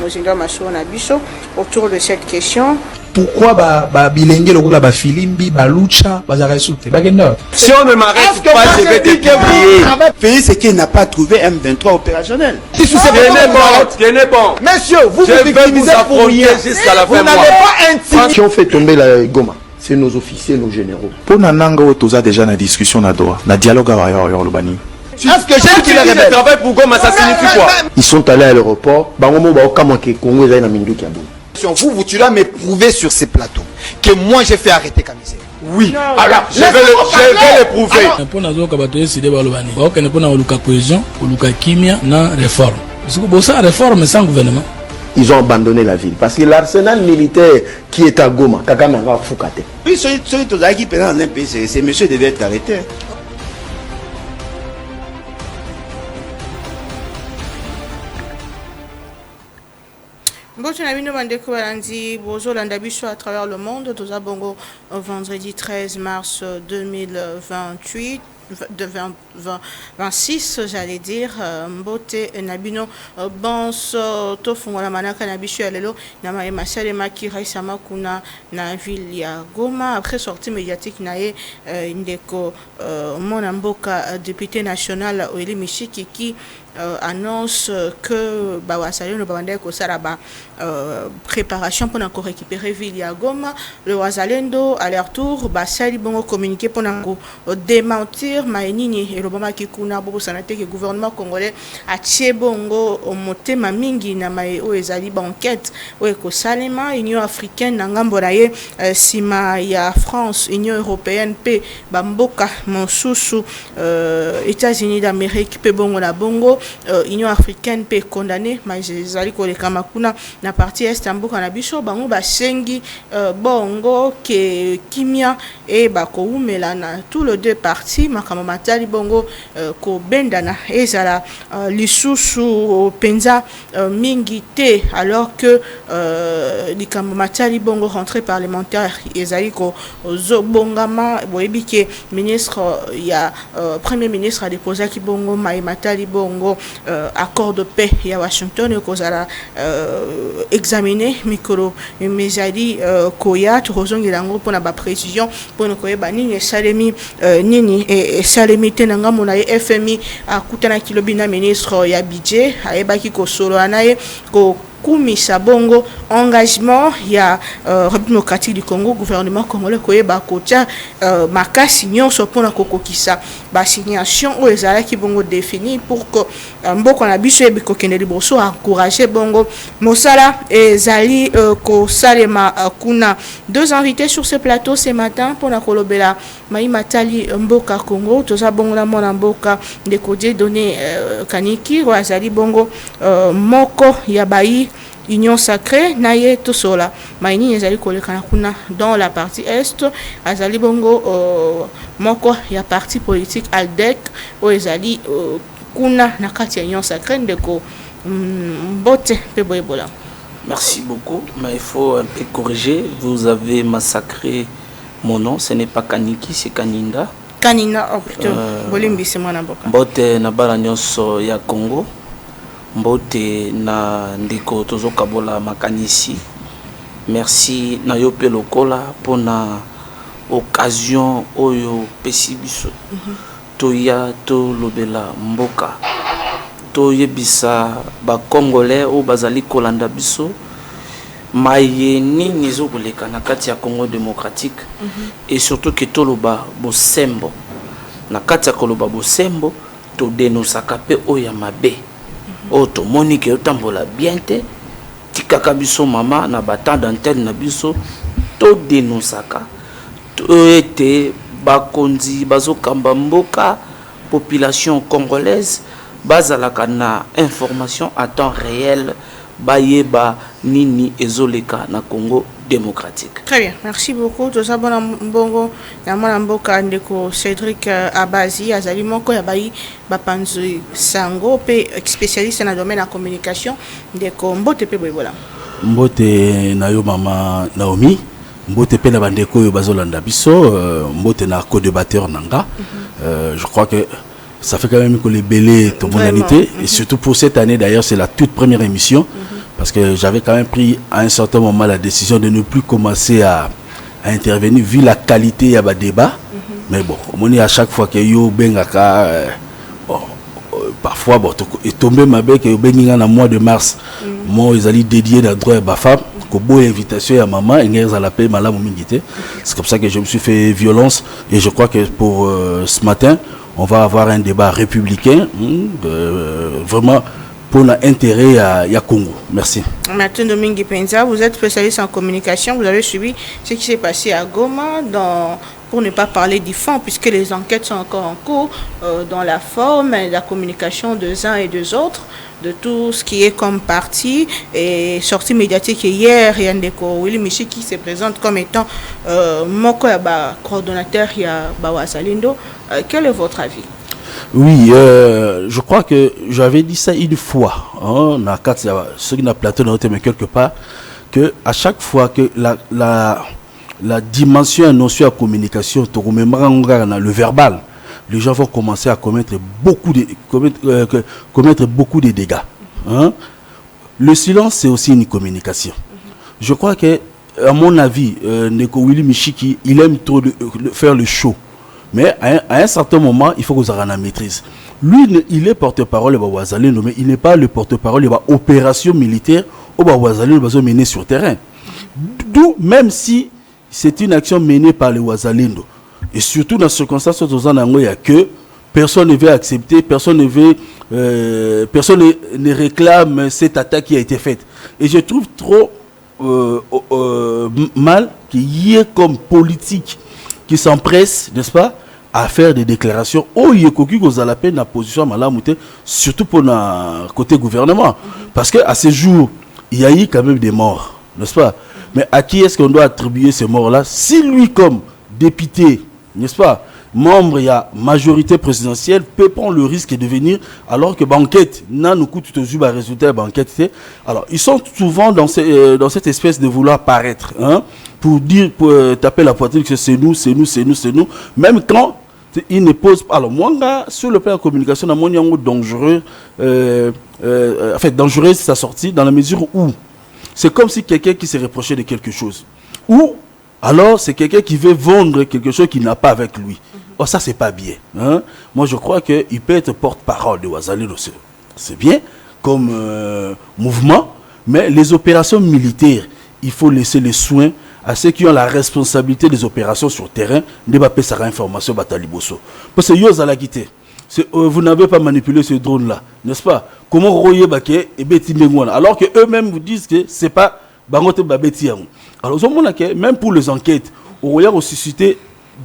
mozindo masho na biso autour de cette question. Pourquoi bilenge lokola ba filimbi ba lucha ba zaresute bagenda? Si on ne m'arrête pas, je vais te publier. Pays c'est qu'il n'a pas trouvé M23 opérationnel. Tenez bon. Messieurs, vous je vais vous affronter jusqu'à la fin. Vous n'avez pas intimidé. Qui ont fait tomber la Goma, c'est nos officiers, nos généraux. Pour Nananga, on a déjà une discussion na Doha, na dialogue avec Yorubani. Est-ce que j'aime qu'il ait travail pour Goma, ça signifie quoi? Ils sont allés à l'aéroport. Bangomo ba okamanke Congo za na mindu kiabo. Vous tu dois me prouver sur ces plateaux que moi j'ai fait arrêter Kamisé. Oui. Alors, je vais le prouver. Pour nous kabato décider balobani. Ba okene pour na oluka cohésion, oluka kimia na réforme. Parce que bossa réforme sans gouvernement. Ils ont abandonné la ville parce que l'arsenal militaire qui est à Goma, Kagame va Fukate. Oui, celui qui pendant un pays, ces messieurs devaient être arrêtés. Bonjour, nous à travers le monde. Nous avons vendredi 13 mars 2028. 26, j'allais dire, Mbote Nabino, Bonso, Tofungola Manaka Nabishu Alelo, Nama Masale Maki Raisama Kuna, na ville ya Goma. Après sortie médiatique, Nae Ndeko, Monamboka, député national, Oeli Mishiki, qui annonce que Bawasali no Bawande Kosaraba préparation pour encore récupérer ville ya Goma. Le Wazalendo, aller-retour, Basali Bongo communiqué pour démentir Maenini et Lobama Kikuna Bobo Sanate que le gouvernement congolais a Tchébongo au motema mingi na mae o ezali banquette o eko salema Union africaine nangambo naye sima ya France Union européenne pe bamboka monsusu États-Unis d'Amérique pe bongo la bongo Union africaine pe condamné mais ezali ko lekama kuna na partie est mboka na biso bango basengi bongo ke kimia et bako umela na tous les deux parties makama matali bongo ko bendana ezala lisusu penza mingi te alors que likama matali bongo rentrée parlementaire ezali ko zobongama boyebi ke ministre ya premier ministre a déposé ki bongo mai matali bongo accord de paix ya Washington ko zala examiner micro mezali koya tozongela ngo pona ba précision pona koyeba nini salemi nini et salemité nanga mona FMI akutana kilobina ministre ya budget ayebaki ko solo anaye ko kumisa bongo engagement ya République démocratique du Congo gouvernement congolais koyeba kotia makasi nyonso pona kokokisa ba signation o ezalaki bongo défini pour que mboko na biso ebiko kende liboso encourager bongo mosala ezali ko salema kuna. Deux invités sur ce plateau ce matin pona kolobela mai matali mboka Congo toza bongo la mona mboka de kodie donné kaniki wazali bongo moko ya bai Union sacrée naye tosola maini ezali kolekana kuna dans la partie est azali bongo moko ya parti politique ALDEC o ezali kuna na kati ya Union sacrée ndeko mbote pe boyebola. Merci beaucoup, mais il faut un peu corriger, vous avez massacré mon nom, ce n'est pas Kaniki, c'est Kaninda. Kanina oh plutôt bolimbi c'est mwana mboka mbote na bala nyonso ya Congo. Mbote na ndeko tozo kabola makanisi. Merci na yo pe lokola pour na occasion oyo pesi biso. Toya to lobela mboka. To yebisa ba congolais o bazali kolanda biso. Maye nini zo koleka na kati ya Congo démocratique et surtout que toloba bosembo. Na kati ya koloba bosembo to denosaka pe oya mabe. Oto Monique otambola bien te tikaka biso mama na bata d'antenne na biso to denosaka to ete bakonzi bazokamba mboka population congolaise bazalaka na information à temps réel bayeba nini ezoleka na Congo démocratique. Très bien, merci beaucoup. Tout ça, bon bongo, na mwana mboka ndeko Cédric Abazi, azali moko ya bai bapanzu sango pe spécialiste na domaine la communication ndeko mbote pe boyebola. Mbote na yo mama Naomi, mbote pe na bandeko yo bazolanda biso, mbote na co-débatteur nanga. Je crois que ça fait quand même que les belés ton humanité et surtout pour cette année d'ailleurs c'est la toute première émission. parce que j'avais quand même pris à un certain moment la décision de ne plus commencer à intervenir vu la qualité y a débat. Mais bon, on est à chaque fois que yo bengaka parfois bon et tombé ma bec et benginga en mois de mars. Moi ils allaient dédier la droit à ma femme que beau invitation à maman et à la paix malam mingité. C'est comme ça que je me suis fait violence et je crois que pour ce matin, on va avoir un débat républicain vraiment pour l'intérêt à Congo. Merci. Martin Domingue Penza, vous êtes spécialiste en communication. Vous avez suivi ce qui s'est passé à Goma, pour ne pas parler du fond, puisque les enquêtes sont encore en cours, dans la forme et la communication des uns et des autres, de tout ce qui est comme parti et sortie médiatique hier, Yandeko Willy Michi qui se présente comme étant Moko Yaba, coordonnateur Yaba Wazalendo. Quel est votre avis? Oui, je crois que j'avais dit ça une fois, hein, ceux qui n'ont plateau mais quelque part, que à chaque fois que la dimension notion de communication, le verbal, les gens vont commencer à commettre beaucoup de dégâts. Hein. Le silence, c'est aussi une communication. Je crois que, à mon avis, Neko Willy Michiki, il aime trop faire le show. Mais à un certain moment, il faut que vous ayez la maîtrise. Lui, il est porte-parole de Wazalendo, mais il n'est pas le porte-parole de l'opération militaire où Wazalendo va mener sur terrain. D'où, même si c'est une action menée par les Wazalendo, et surtout dans ces circonstances où il y a que personne ne veut accepter, personne ne réclame cette attaque qui a été faite. Et je trouve trop mal qu'il y ait comme politique qui s'empresse, n'est-ce pas, à faire des déclarations. Oh, il y a la peine la position à Malamouté, surtout pour le côté gouvernement. Parce qu'à ce jour, il y a eu quand même des morts, n'est-ce pas? Mais à qui est-ce qu'on doit attribuer ces morts-là? Si lui, comme député, n'est-ce pas, membre, il y a majorité présidentielle, peut prendre le risque de venir, alors que banquette, nous coûte tout le résultat de banquette. Alors, ils sont souvent dans cette espèce de vouloir paraître, hein, pour dire, pour taper la poitrine que c'est nous, même quand ils ne posent pas. Alors, moi, sur le plan de la communication, il y a un dangereux, en fait, dangereux, c'est sa sortie, dans la mesure où c'est comme si quelqu'un qui s'est reproché de quelque chose. Ou alors c'est quelqu'un qui veut vendre quelque chose qu'il n'a pas avec lui. Oh, ça, c'est pas bien. Hein? Moi, je crois qu'il peut être porte-parole de Wazalendo. C'est bien comme mouvement, mais les opérations militaires, il faut laisser les soins à ceux qui ont la responsabilité des opérations sur terrain de pas passer information Bataliboso. Parce que vous n'avez pas manipulé ce drone-là, n'est-ce pas? Comment royer baké et beti mengwana, alors que eux-mêmes vous disent que c'est pas bangote babeti yango. Alors au moment que même pour les enquêtes, on a suscité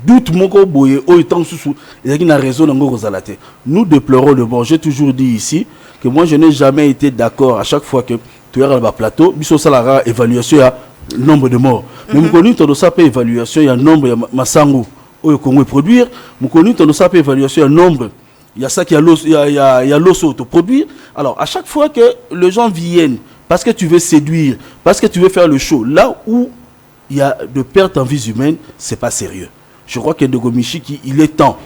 doute moko boye o étant sous il y a une raison ngo rozalate. Nous déplorons le bon. J'ai toujours dit ici que moi je n'ai jamais été d'accord à chaque fois que tu es dans le plateau, biso salara évaluation il y a nombre de morts. Mais nous connaissons dans ça pas évaluation il y a nombre de masango au Congo produire, nous connaissons dans ça pas évaluation il y a nombre. Il y a ça qui a l'os autoproduire. Alors, à chaque fois que les gens viennent, parce que tu veux séduire, parce que tu veux faire le show, là où il y a de pertes en vies humaines, c'est pas sérieux. Je crois que Ndeko Michiki, il est temps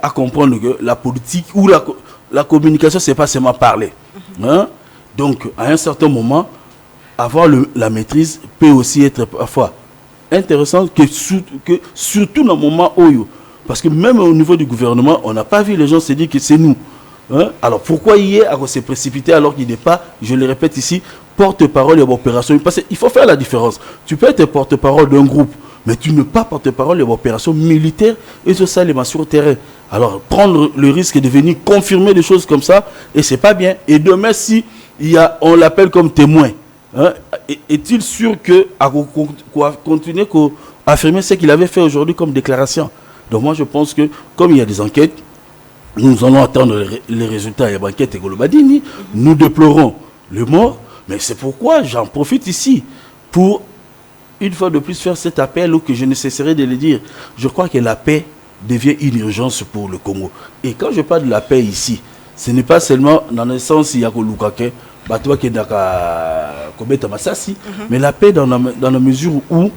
à comprendre que la politique ou la communication, c'est pas seulement parler. Hein? Donc, à un certain moment, avoir la maîtrise peut aussi être parfois intéressant, surtout dans le moment où parce que même au niveau du gouvernement, on n'a pas vu les gens se dire que c'est nous. Hein? Alors pourquoi hier, on s'est précipité alors qu'il n'est pas, je le répète ici, porte-parole de l'opération? Parce qu'il faut faire la différence. Tu peux être porte-parole d'un groupe, mais tu n'es pas porte-parole de l'opération militaire et ça, les sur le terrain. Alors prendre le risque de venir confirmer des choses comme ça, et c'est pas bien. Et demain, si on l'appelle comme témoin, hein, est-il sûr que continuer à affirmer ce qu'il avait fait aujourd'hui comme déclaration? Donc moi je pense que comme il y a des enquêtes, nous allons attendre les résultats et les enquêtes et Golobadini. Nous déplorons le mort, mais c'est pourquoi j'en profite ici pour une fois de plus faire cet appel ou que je ne cesserai de le dire. Je crois que la paix devient une urgence pour le Congo. Et quand je parle de la paix ici, ce n'est pas seulement dans le sens il y a Kolukake, mais la paix dans la mesure où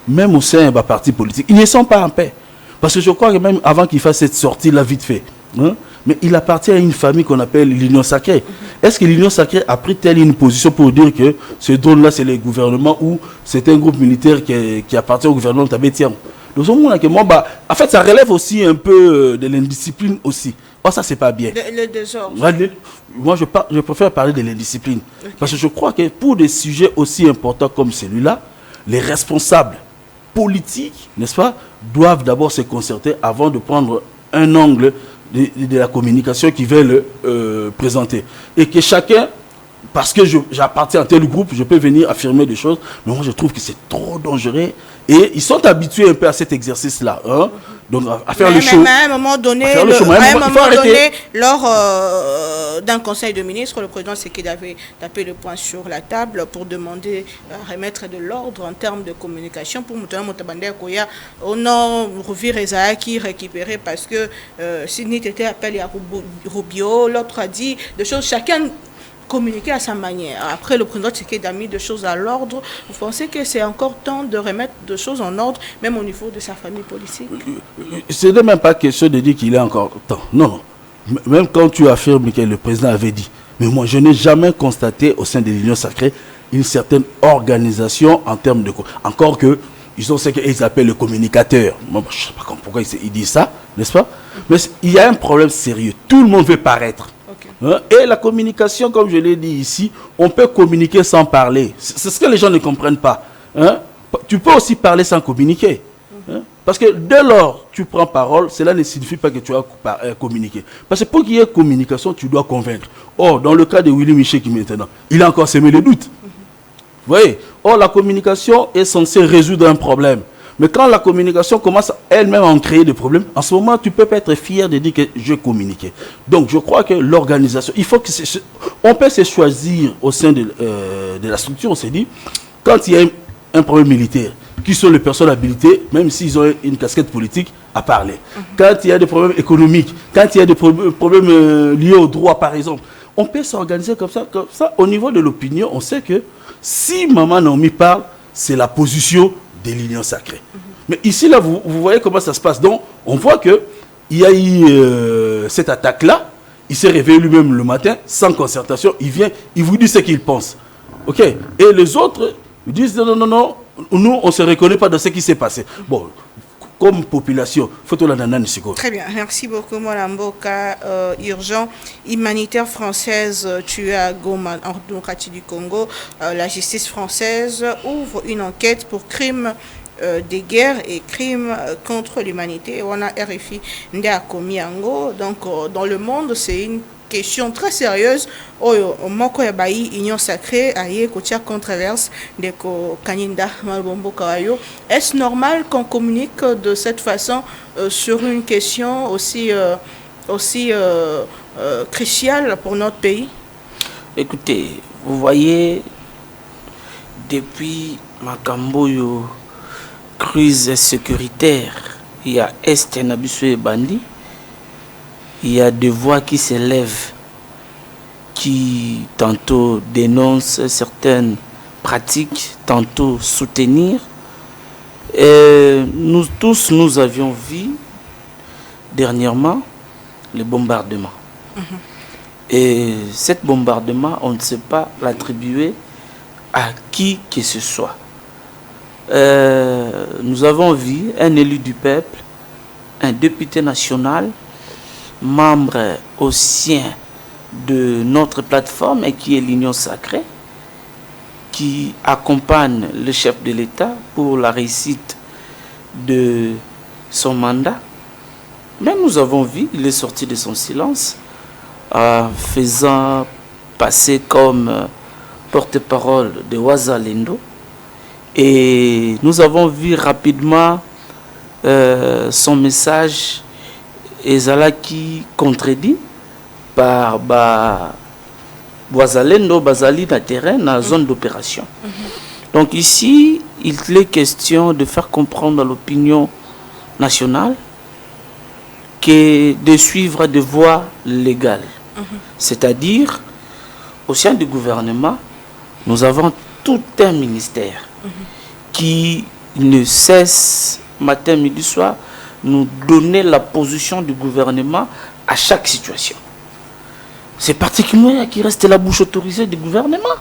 même au sein d'un parti politique, ils ne sont pas en paix. Parce que je crois que même avant qu'il fasse cette sortie-là vite fait, hein, mais il appartient à une famille qu'on appelle l'Union Sacrée. Est-ce que l'Union Sacrée a pris telle une position pour dire que ce drone-là, c'est le gouvernement ou c'est un groupe militaire qui appartient au gouvernement de Tabetiam? En fait, ça relève aussi un peu de l'indiscipline aussi. Oh, ça, c'est pas bien. Le désordre. Moi, je préfère parler de l'indiscipline. Okay. Parce que je crois que pour des sujets aussi importants comme celui-là, les responsables politiques, n'est-ce pas, doivent d'abord se concerter avant de prendre un angle de la communication qui va le présenter. Et que chacun, parce que j'appartiens à tel groupe, je peux venir affirmer des choses, mais moi je trouve que c'est trop dangereux. Et ils sont habitués un peu à cet exercice-là. Hein? Donc à faire le show. Mais à un moment donné, lors d'un conseil de ministres, le président Sekedi avait tapé le poing sur la table pour demander à remettre de l'ordre en termes de communication pour Moutabander Koya. On a Rovir qui récupéré parce que Sidney était appelé à Rubio, l'autre a dit des choses, chacun communiquer à sa manière. Après, le président Tshisekedi a mis des choses à l'ordre. Vous pensez que c'est encore temps de remettre des choses en ordre, même au niveau de sa famille politique? Ce n'est même pas question de dire qu'il est encore temps. Non. Même quand tu affirmes que le président avait dit, mais moi, je n'ai jamais constaté au sein de l'Union Sacrée une certaine organisation en termes de... Encore que, ils ont ce qu'ils appellent le communicateur. Moi, je ne sais pas pourquoi ils disent ça, n'est-ce pas? Mais il y a un problème sérieux. Tout le monde veut paraître. Et la communication, comme je l'ai dit ici, on peut communiquer sans parler. C'est ce que les gens ne comprennent pas. Hein? Tu peux aussi parler sans communiquer. Hein? Parce que dès lors tu prends parole, cela ne signifie pas que tu as communiqué. Parce que pour qu'il y ait communication, tu dois convaincre. Or, dans le cas de Willy Michel qui maintenant, il a encore semé les doutes. Vous voyez? Or, la communication est censée résoudre un problème. Mais quand la communication commence elle-même à en créer des problèmes, en ce moment, tu ne peux pas être fier de dire que je communiquais. Donc, je crois que l'organisation, il faut que... On peut se choisir au sein de la structure, on s'est dit, quand il y a un problème militaire, qui sont les personnes habilitées, même s'ils ont une casquette politique, à parler. Quand il y a des problèmes économiques, quand il y a des problèmes liés au droit, par exemple, on peut s'organiser comme ça. Au niveau de l'opinion, on sait que si Maman Naomi parle, c'est la position de l'Union Sacrée. Mais ici, là, vous voyez comment ça se passe. Donc, on voit qu'il y a eu cette attaque-là. Il s'est réveillé lui-même le matin, sans concertation. Il vient, il vous dit ce qu'il pense. OK? Et les autres disent non, nous, on ne se reconnaît pas dans ce qui s'est passé. Bon, comme population, faut la nana. Très bien, merci beaucoup, Molamboka. Urgent, humanitaire française tuée à Goma, en démocratie du Congo. La justice française ouvre une enquête pour crimes de guerre et crimes contre l'humanité. On a RFI Ndiakomiango. Donc, dans le monde, c'est une question très sérieuse. Moko ya bayi Union Sacrée aye kotia controverse de ko Kaninda Malbombo Kawayo. Est-ce normal qu'on communique de cette façon sur une question aussi cruciale pour notre pays? Écoutez, vous voyez, depuis Makamboyo, crise sécuritaire, il y a Est Nabiso et Bandi, il y a des voix qui s'élèvent, qui tantôt dénoncent certaines pratiques, tantôt soutenir. Et nous tous, nous avions vu dernièrement les bombardements. Et cet bombardement, on ne sait pas l'attribuer à qui que ce soit. Nous avons vu un élu du peuple, un député national, membre au sein de notre plateforme et qui est l'Union Sacrée, qui accompagne le chef de l'État pour la réussite de son mandat. Mais nous avons vu, il est sorti de son silence, faisant passer comme porte-parole de Wazalendo. Et nous avons vu rapidement son message qui contredit par Wazalendo, Bazali, na terrain, na zone d'opération. Donc ici, il est question de faire comprendre à l'opinion nationale que de suivre des voies légales. C'est-à-dire, au sein du gouvernement, nous avons tout un ministère qui ne cesse, matin, midi, soir, nous donner la position du gouvernement à chaque situation. C'est Patrick Mouya qui reste la bouche autorisée du gouvernement.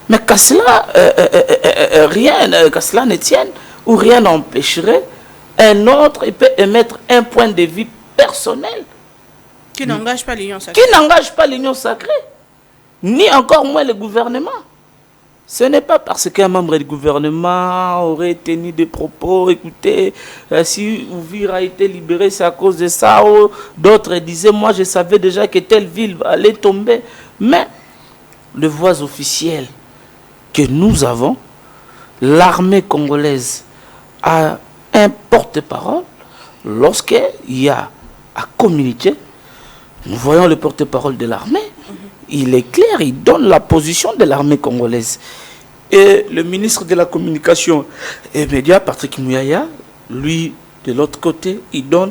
Mais qu'à cela, qu'à cela ne tienne, ou rien n'empêcherait un autre, il peut émettre un point de vue personnel qui n'engage pas l'union sacrée. Qui n'engage pas l'union sacrée, ni encore moins le gouvernement. Ce n'est pas parce qu'un membre du gouvernement aurait tenu des propos, écoutez, si Ouvira a été libéré, c'est à cause de ça, ou d'autres disaient, moi je savais déjà que telle ville allait tomber. Mais les voix officielles que nous avons, l'armée congolaise a un porte-parole. Lorsqu'il y a à communiquer, nous voyons le porte-parole de l'armée. Il est clair, il donne la position de l'armée congolaise. Et le ministre de la Communication et Médias, Patrick Mouya, lui, de l'autre côté, il donne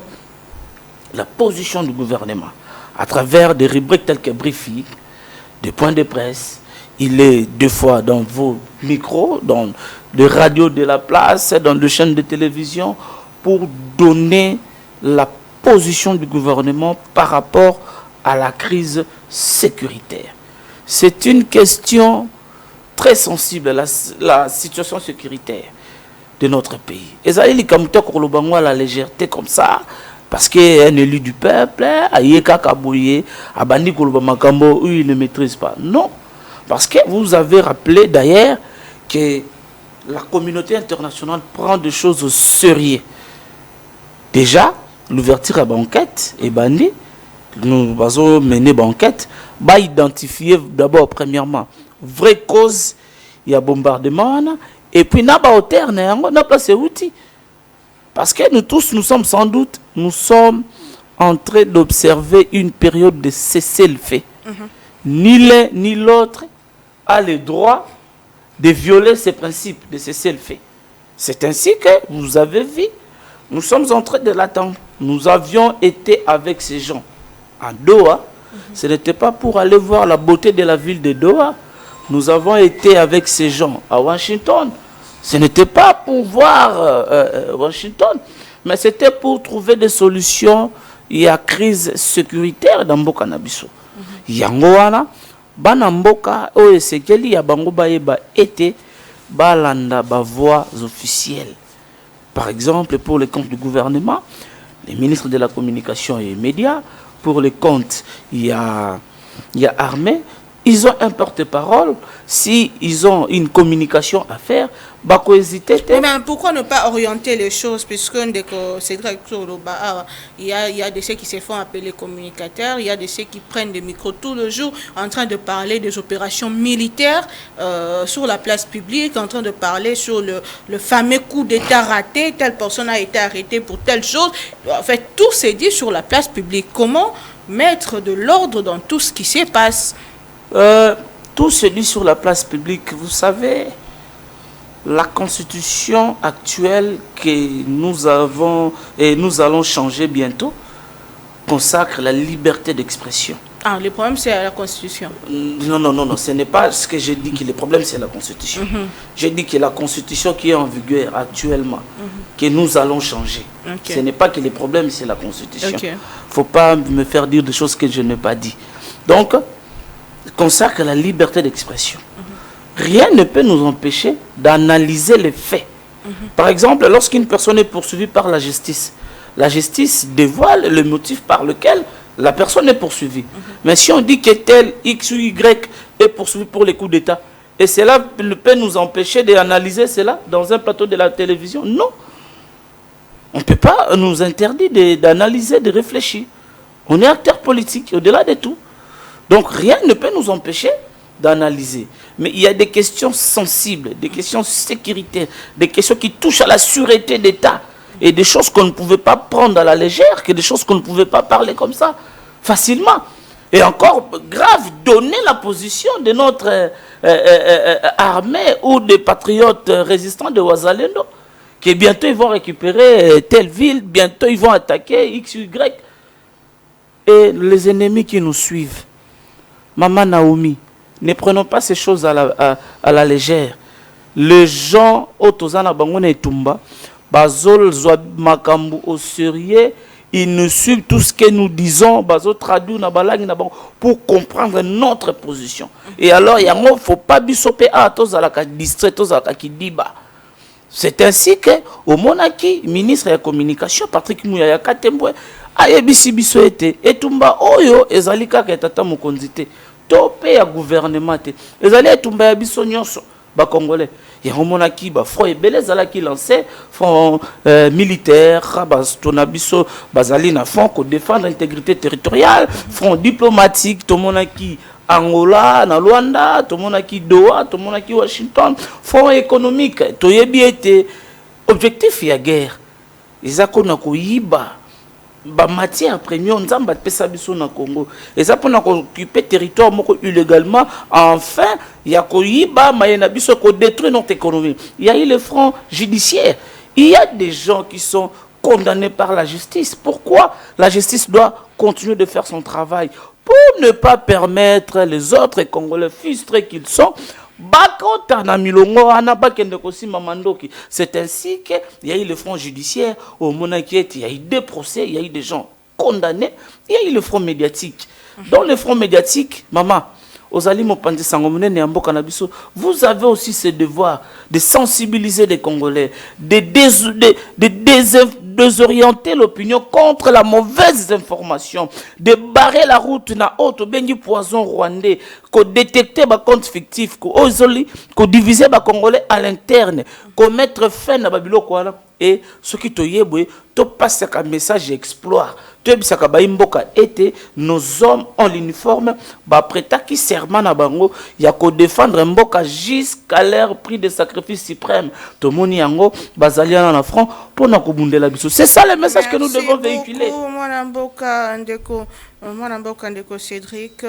la position du gouvernement. À travers des rubriques telles que briefing, des points de presse. Il est deux fois dans vos micros, dans les radios de la place, dans des chaînes de télévision, pour donner la position du gouvernement par rapport à la crise sécuritaire. C'est une question très sensible, la situation sécuritaire de notre pays. Et ça, il y a la légèreté comme ça, parce qu'un élu du peuple, il ne maîtrise pas. Non, parce que vous avez rappelé d'ailleurs que la communauté internationale prend des choses au sérieux. Déjà, l'ouverture à l'enquête est bannie. Nous avons mené l'enquête, va identifier d'abord, premièrement, vraie cause, il y a bombardement, et puis, n'a pas hauteur, n'a pas ces outils. Parce que nous tous, nous sommes sans doute, nous sommes en train d'observer une période de cessez-le-feu. Ni l'un ni l'autre a le droit de violer ces principes de cessez-le-feu. C'est ainsi que vous avez vu, nous sommes en train de l'attendre. Nous avions été avec ces gens à Doha. Ce n'était pas pour aller voir la beauté de la ville de Doha. Nous avons été avec ces gens à Washington. Ce n'était pas pour voir Washington, mais c'était pour trouver des solutions. Il y a crise sécuritaire dans Mboka Nabiso. Yangoana, Banamboka, Oesekeli, Yabango Baeba était Balanda Bavois officielles. Par exemple, pour les comptes du gouvernement, les ministres de la Communication et des Médias, pour les comptes, il y a armée, ils ont un porte-parole. Si ils ont une communication à faire, bako hésiter. Mais pourquoi ne pas orienter les choses, puisque c'est vrai que il y a de ceux qui se font appeler communicateurs, il y a de ceux qui prennent des micros tout le jour en train de parler des opérations militaires sur la place publique, en train de parler sur le fameux coup d'État raté, telle personne a été arrêtée pour telle chose. En fait, tout s'est dit sur la place publique. Comment mettre de l'ordre dans tout ce qui se passe? Tout se dit sur la place publique. Vous savez, la constitution actuelle que nous avons et nous allons changer bientôt consacre la liberté d'expression. Ah, le problème c'est la constitution. Non, ce n'est pas ce que j'ai dit que le problème c'est la constitution. J'ai dit que la constitution qui est en vigueur actuellement, que nous allons changer. Ce n'est pas que le problème c'est la constitution. Il ne faut pas me faire dire des choses que je n'ai pas dit. Donc, consacre la liberté d'expression. Rien ne peut nous empêcher d'analyser les faits. Par exemple, lorsqu'une personne est poursuivie par la justice dévoile le motif par lequel la personne est poursuivie. Mais si on dit que tel X ou Y est poursuivi pour les coups d'État, et cela peut nous empêcher d'analyser cela dans un plateau de la télévision, non. On ne peut pas nous interdire d'analyser, de réfléchir. On est acteur politique, au-delà de tout. Donc rien ne peut nous empêcher d'analyser. Mais il y a des questions sensibles, des questions sécuritaires, des questions qui touchent à la sûreté d'État et des choses qu'on ne pouvait pas prendre à la légère, que des choses qu'on ne pouvait pas parler comme ça facilement. Et encore grave, donner la position de notre armée ou des patriotes résistants de Ouazalendo, que bientôt ils vont récupérer telle ville, bientôt ils vont attaquer X, Y. Et les ennemis qui nous suivent, Maman Naomi, ne prenons pas ces choses à la légère. Les gens, Otozana Bangone et Tumba, Bazol Zwa Makambu au sérieux, ils nous suivent tout ce que nous disons, traduire pour comprendre notre position. Et alors, il ne faut pas bisoper à tous à la distrait, tous à la kidiba. C'est ainsi que, au Monaki, ministre de la communication, Patrick Mouyaya Katembwe, a yebisi biso ete, etumba oyo, ezalika ka etata mokonzite, topé ya gouvernement te, ezali etumba ya biso nyonso, ba Congolais. Il y a un monaki, bah, front et belé, zala qui lancé, front militaire, tonabiso, bazali na front, pour défendre l'intégrité territoriale, front diplomatique, tout monaki, Angola, na Luanda, tout monaki Doha, tout monaki Washington, front économique, tout yebi été objectif ya guerre. Ils ont yiba. Ba matière première nzamba pesa biso na Congo et ça pour occuper territoire moko illégalement enfin il y a koyiba mayena biso ko détruire notre économie. Il y a eu le front judiciaire, il y a des gens qui sont condamnés par la justice. Pourquoi la justice doit continuer de faire son travail pour ne pas permettre les autres Congolais frustrés qu'ils sont. C'est ainsi qu'il y a eu le front judiciaire, au Monaquiet, il y a eu des procès, il y a eu des gens condamnés, il y a eu le front médiatique. Dans le front médiatique, maman, vous avez aussi ce devoir de sensibiliser les Congolais, de désorienter l'opinion contre la mauvaise information, de barrer la route na autre bengi poison rwandais, de détecter des comptes fictifs, de diviser les Congolais à l'interne, de mettre fin à Babilo et ce qui te yebwe, to passe un message exploit. Nos hommes en l'uniforme, prêta qui serment à bango, il y a qu'à défendre Mboka jusqu'à leur prix de sacrifice suprême. Tout le monde yango, bazaliana na front pour na kubunde la biso. C'est ça le message que nous devons véhiculer. Moi, Ndeko Cédric,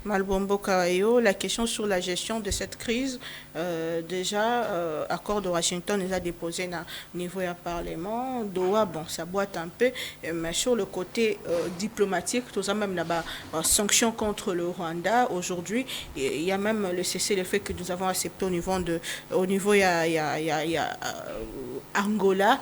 Malbombo Karayo, la question sur la gestion de cette crise, déjà, accord de Washington les a déposé au niveau du Parlement. Doha, bon, ça boite un peu, mais sur le côté diplomatique, tout ça, même là-bas, sanctions contre le Rwanda. Aujourd'hui, il y a même le cessez-le-feu que nous avons accepté au niveau il y a Angola.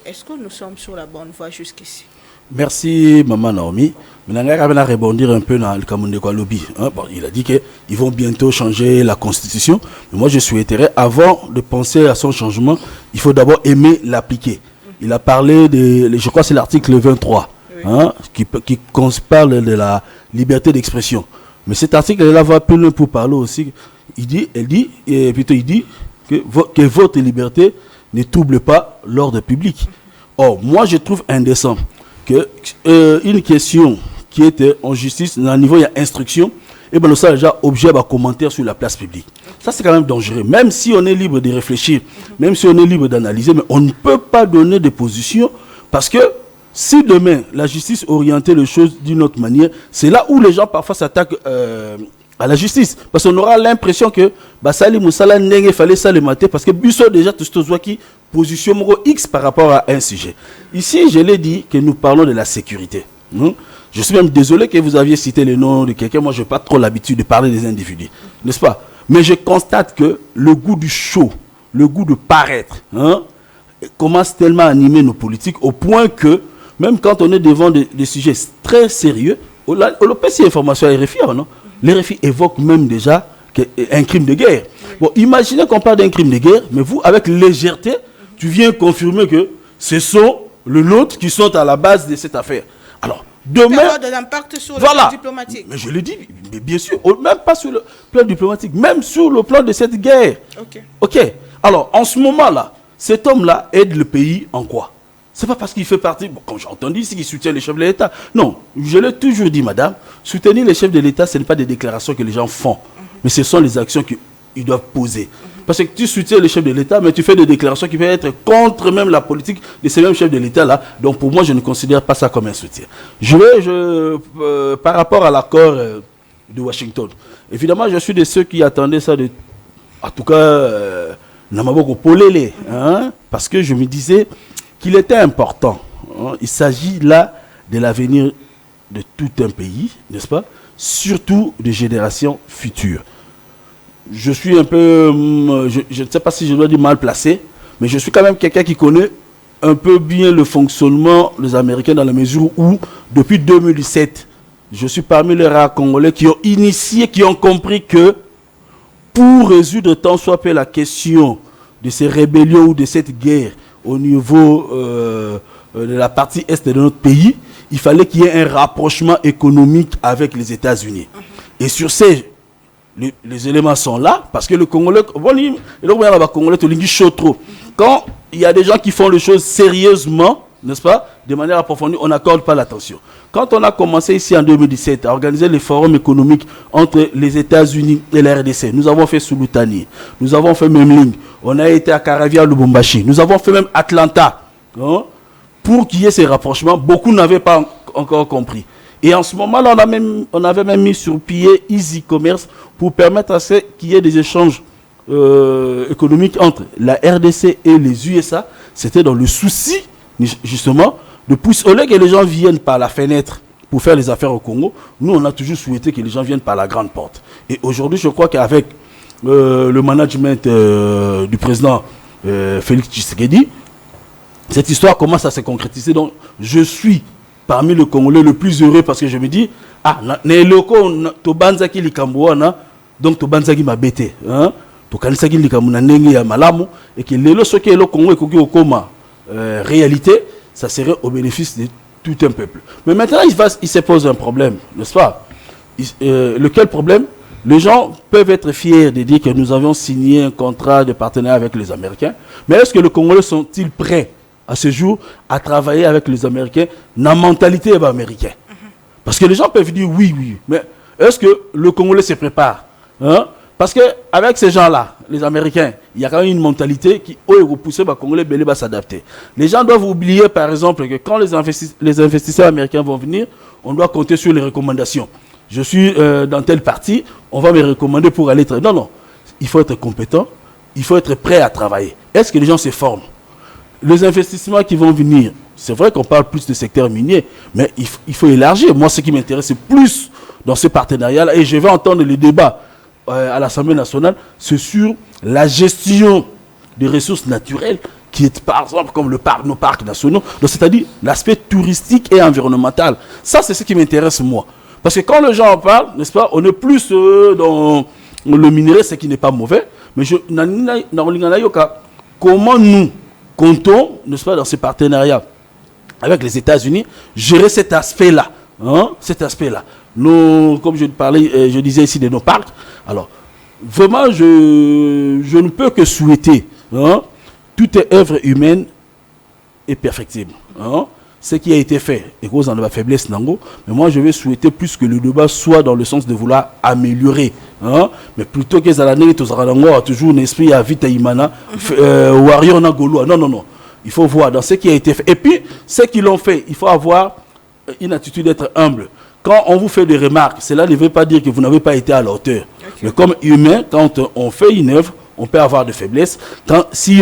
Est-ce que nous sommes sur la bonne voie jusqu'ici? Merci, Maman Naomi. Maintenant, on va rebondir un peu dans le Kamundeko Lobby. Bon, il a dit qu'ils vont bientôt changer la constitution. Mais moi, je souhaiterais, avant de penser à son changement, il faut d'abord aimer l'appliquer. Il a parlé de, je crois que c'est l'article 23, oui. Qui parle de la liberté d'expression. Mais cet article-là va plus loin pour parler aussi. Il dit que votre liberté ne trouble pas l'ordre public. Or, moi, je trouve indécent une question qui était en justice, dans le niveau il y a instruction, et bien ça déjà objet à commentaire sur la place publique. Ça c'est quand même dangereux. Même si on est libre de réfléchir, même si on est libre d'analyser, mais on ne peut pas donner de position parce que si demain la justice orientait les choses d'une autre manière, c'est là où les gens parfois s'attaquent à la justice. Parce qu'on aura l'impression que Basali Moussala Nenge fallait ça le mater parce que Busso déjà tout ce qui position X par rapport à un sujet. Ici, je l'ai dit que nous parlons de la sécurité. Je suis même désolé que vous aviez cité le nom de quelqu'un. Moi, je n'ai pas trop l'habitude de parler des individus. N'est-ce pas? Mais je constate que le goût du show, le goût de paraître, commence tellement à animer nos politiques au point que, même quand on est devant des sujets très sérieux, on peut passer information à RFI, non? Les RFI évoquent même déjà un crime de guerre. Bon, imaginez qu'on parle d'un crime de guerre, mais vous, avec légèreté, tu viens confirmer que ce sont les nôtres qui sont à la base de cette affaire. Alors, demain... de l'impact sur le plan diplomatique. Mais je le dis, mais bien sûr, même pas sur le plan diplomatique, même sur le plan de cette guerre. Ok. Alors, en ce moment-là, cet homme-là aide le pays en quoi? C'est pas parce qu'il fait partie... Bon, quand j'ai entendu ici qu'il soutient les chefs de l'État. Non, je l'ai toujours dit, madame, soutenir les chefs de l'État, ce n'est pas des déclarations que les gens font, mais ce sont les actions qu'ils doivent poser. Parce que tu soutiens les chefs de l'État, mais tu fais des déclarations qui peuvent être contre même la politique de ces mêmes chefs de l'État-là. Donc pour moi, je ne considère pas ça comme un soutien. Par rapport à l'accord de Washington, évidemment, je suis de ceux qui attendaient ça, en tout cas, Namaboko Polele, parce que je me disais qu'il était important. Il s'agit là de l'avenir de tout un pays, n'est-ce pas? Surtout des générations futures. Je suis un peu, je ne sais pas si je dois dire mal placé, mais je suis quand même quelqu'un qui connaît un peu bien le fonctionnement des Américains dans la mesure où, depuis 2017, je suis parmi les rares Congolais qui ont initié, qui ont compris que pour résoudre tant soit peu la question de ces rébellions ou de cette guerre au niveau de la partie est de notre pays, il fallait qu'il y ait un rapprochement économique avec les États-Unis. Et sur ces, les éléments sont là, parce que le Congolais, quand il y a des gens qui font les choses sérieusement, n'est-ce pas, de manière approfondie, on n'accorde pas l'attention. Quand on a commencé ici en 2017 à organiser les forums économiques entre les États-Unis et la RDC, nous avons fait Sulutani, nous avons fait Memling, on a été à Caravia, Lubumbashi, nous avons fait même Atlanta, hein, pour qu'il y ait ces rapprochements. Beaucoup n'avaient pas encore compris. Et en ce moment-là, on avait même mis sur pied Easy Commerce pour permettre à ce qu'il y ait des échanges économiques entre la RDC et les USA. C'était dans le souci, justement, de pousser. Au lieu que les gens viennent par la fenêtre pour faire les affaires au Congo, nous, on a toujours souhaité que les gens viennent par la grande porte. Et aujourd'hui, je crois qu'avec le management du président Félix Tshisekedi, cette histoire commence à se concrétiser. Donc, je suis parmi les Congolais le plus heureux parce que je me dis, les locaux, to banzaki likambuana, donc to banzaki mabete, hein, to kanisaki likamuna nenge ya malamu, et que les locaux qui est le Congo et au coma, réalité, ça serait au bénéfice de tout un peuple. Mais maintenant, il se pose un problème, n'est-ce pas? Lequel problème? Les gens peuvent être fiers de dire que nous avions signé un contrat de partenariat avec les Américains, mais est-ce que les Congolais sont-ils prêts à ce jour à travailler avec les Américains dans la mentalité américaine? Parce que les gens peuvent dire oui, mais est-ce que le Congolais se prépare, hein? Parce qu'avec ces gens-là, les Américains, il y a quand même une mentalité qui repousse les Congolais à s'adapter. Les gens doivent oublier, par exemple, que quand les investisseurs américains vont venir, on doit compter sur les recommandations. Je suis dans telle partie, on va me recommander pour aller travailler. Non, il faut être compétent, il faut être prêt à travailler. Est-ce que les gens se forment? Les investissements qui vont venir, c'est vrai qu'on parle plus de secteur minier, mais il faut élargir. Moi, ce qui m'intéresse, c'est plus dans ce partenariat-là, et je vais entendre les débats à l'Assemblée nationale, c'est sur la gestion des ressources naturelles, qui est par exemple comme nos parcs nationaux, c'est-à-dire l'aspect touristique et environnemental. Ça, c'est ce qui m'intéresse, moi. Parce que quand les gens en parlent, n'est-ce pas, on est plus dans le minerai, ce qui n'est pas mauvais, mais comment nous comptons, n'est-ce pas, dans ces partenariats avec les États-Unis, gérer cet aspect-là, hein, cet aspect-là. Nous, comme je disais ici de nos parcs, alors vraiment je ne peux que souhaiter, hein, toute œuvre humaine est perfectible, hein. Ce qui a été fait et cause en la faiblesse nango, mais moi je vais souhaiter plus que le débat soit dans le sens de vouloir améliorer, hein, mais plutôt que Zalané a toujours un esprit à vite imana warrior na golo. Non, il faut voir dans ce qui a été fait, et puis ce qu'ils l'ont fait, il faut avoir une attitude d'être humble. Quand on vous fait des remarques, cela ne veut pas dire que vous n'avez pas été à la hauteur. Okay. Mais comme humain, quand on fait une œuvre, on peut avoir des faiblesses. Si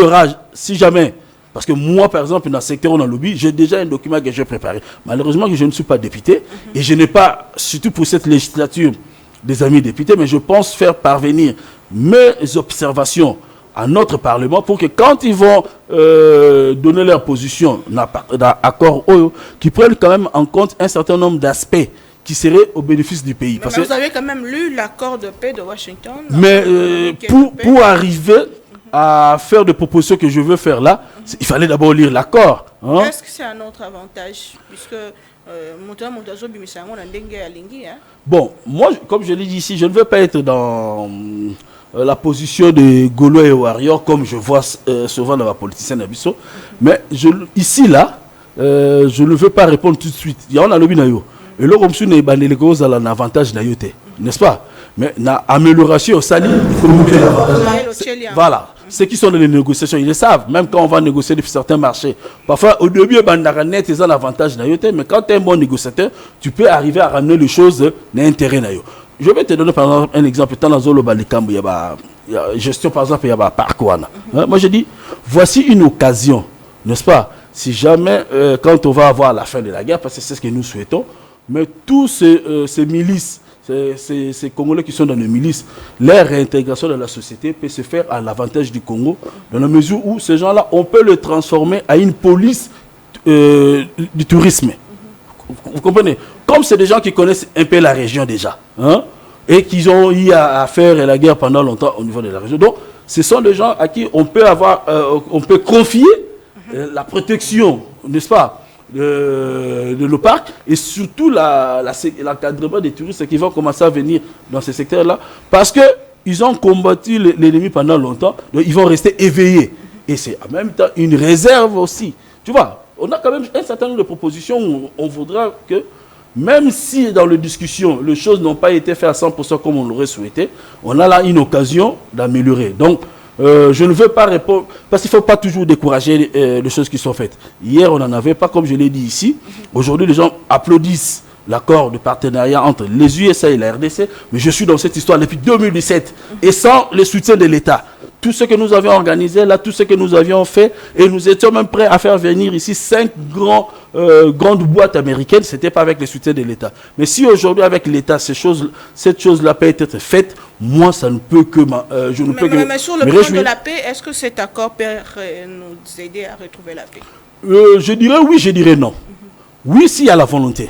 jamais, parce que moi, par exemple, dans le secteur on a lobby, j'ai déjà un document que j'ai préparé. Malheureusement, je ne suis pas député et je n'ai pas, surtout pour cette législature, des amis députés, mais je pense faire parvenir mes observations à notre Parlement pour que quand ils vont donner leur position dans l'accord, qu'ils prennent quand même en compte un certain nombre d'aspects qui seraient au bénéfice du pays. Mais vous avez quand même lu l'accord de paix de Washington. Mais pour arriver à faire des propositions que je veux faire là, il fallait d'abord lire l'accord. Hein? Est-ce que c'est un autre avantage? Puisque bon, moi, comme je l'ai dit ici, je ne veux pas être dans la position de Gaulois et Warrior, comme je vois souvent dans la politicienne Abisso. Mais ici, là, je ne veux pas répondre tout de suite. Il y a un lobby nayo. Et là, comme si on est un avantage nayoté, n'est-ce pas? Mais na amélioration, ça dit, voilà. Ceux qui sont dans les négociations, ils le savent. Même quand on va négocier sur certains marchés. Parfois, au début, ils ont un avantage nayoté, mais quand tu es un bon négociateur, tu peux arriver à ramener les choses d'intérêt nayo. Je vais te donner par exemple un exemple. Dans la zone il y a gestion, par exemple, il y a Parkouana. Moi, je dis, voici une occasion, n'est-ce pas? Si jamais, quand on va avoir la fin de la guerre, parce que c'est ce que nous souhaitons, mais tous ces milices, ces Congolais qui sont dans les milices, leur réintégration dans la société peut se faire à l'avantage du Congo, dans la mesure où ces gens-là, on peut les transformer à une police du tourisme. Vous comprenez? Comme c'est des gens qui connaissent un peu la région déjà, hein, et qui ont eu à faire la guerre pendant longtemps au niveau de la région. Donc, ce sont des gens à qui on peut confier la protection, n'est-ce pas, de nos parcs, et surtout l'encadrement des touristes qui vont commencer à venir dans ces secteurs-là, parce qu'ils ont combattu l'ennemi pendant longtemps, donc ils vont rester éveillés. Et c'est en même temps une réserve aussi. Tu vois, on a quand même un certain nombre de propositions où on voudra que, même si dans les discussions, les choses n'ont pas été faites à 100% comme on l'aurait souhaité, on a là une occasion d'améliorer. Donc, je ne veux pas répondre, parce qu'il ne faut pas toujours décourager les choses qui sont faites. Hier, on n'en avait pas, comme je l'ai dit ici. Aujourd'hui, les gens applaudissent l'accord de partenariat entre les USA et la RDC, mais je suis dans cette histoire depuis 2017, et sans le soutien de l'État. Tout ce que nous avions organisé là, tout ce que nous avions fait, et nous étions même prêts à faire venir ici 5 grandes boîtes américaines, ce n'était pas avec le soutien de l'État. Mais si aujourd'hui avec l'État, cette chose-là peut être faite, moi ça ne peut que mais sur le plan de la paix, est-ce que cet accord peut nous aider à retrouver la paix? Je dirais oui, je dirais non. Oui, s'il y a la volonté,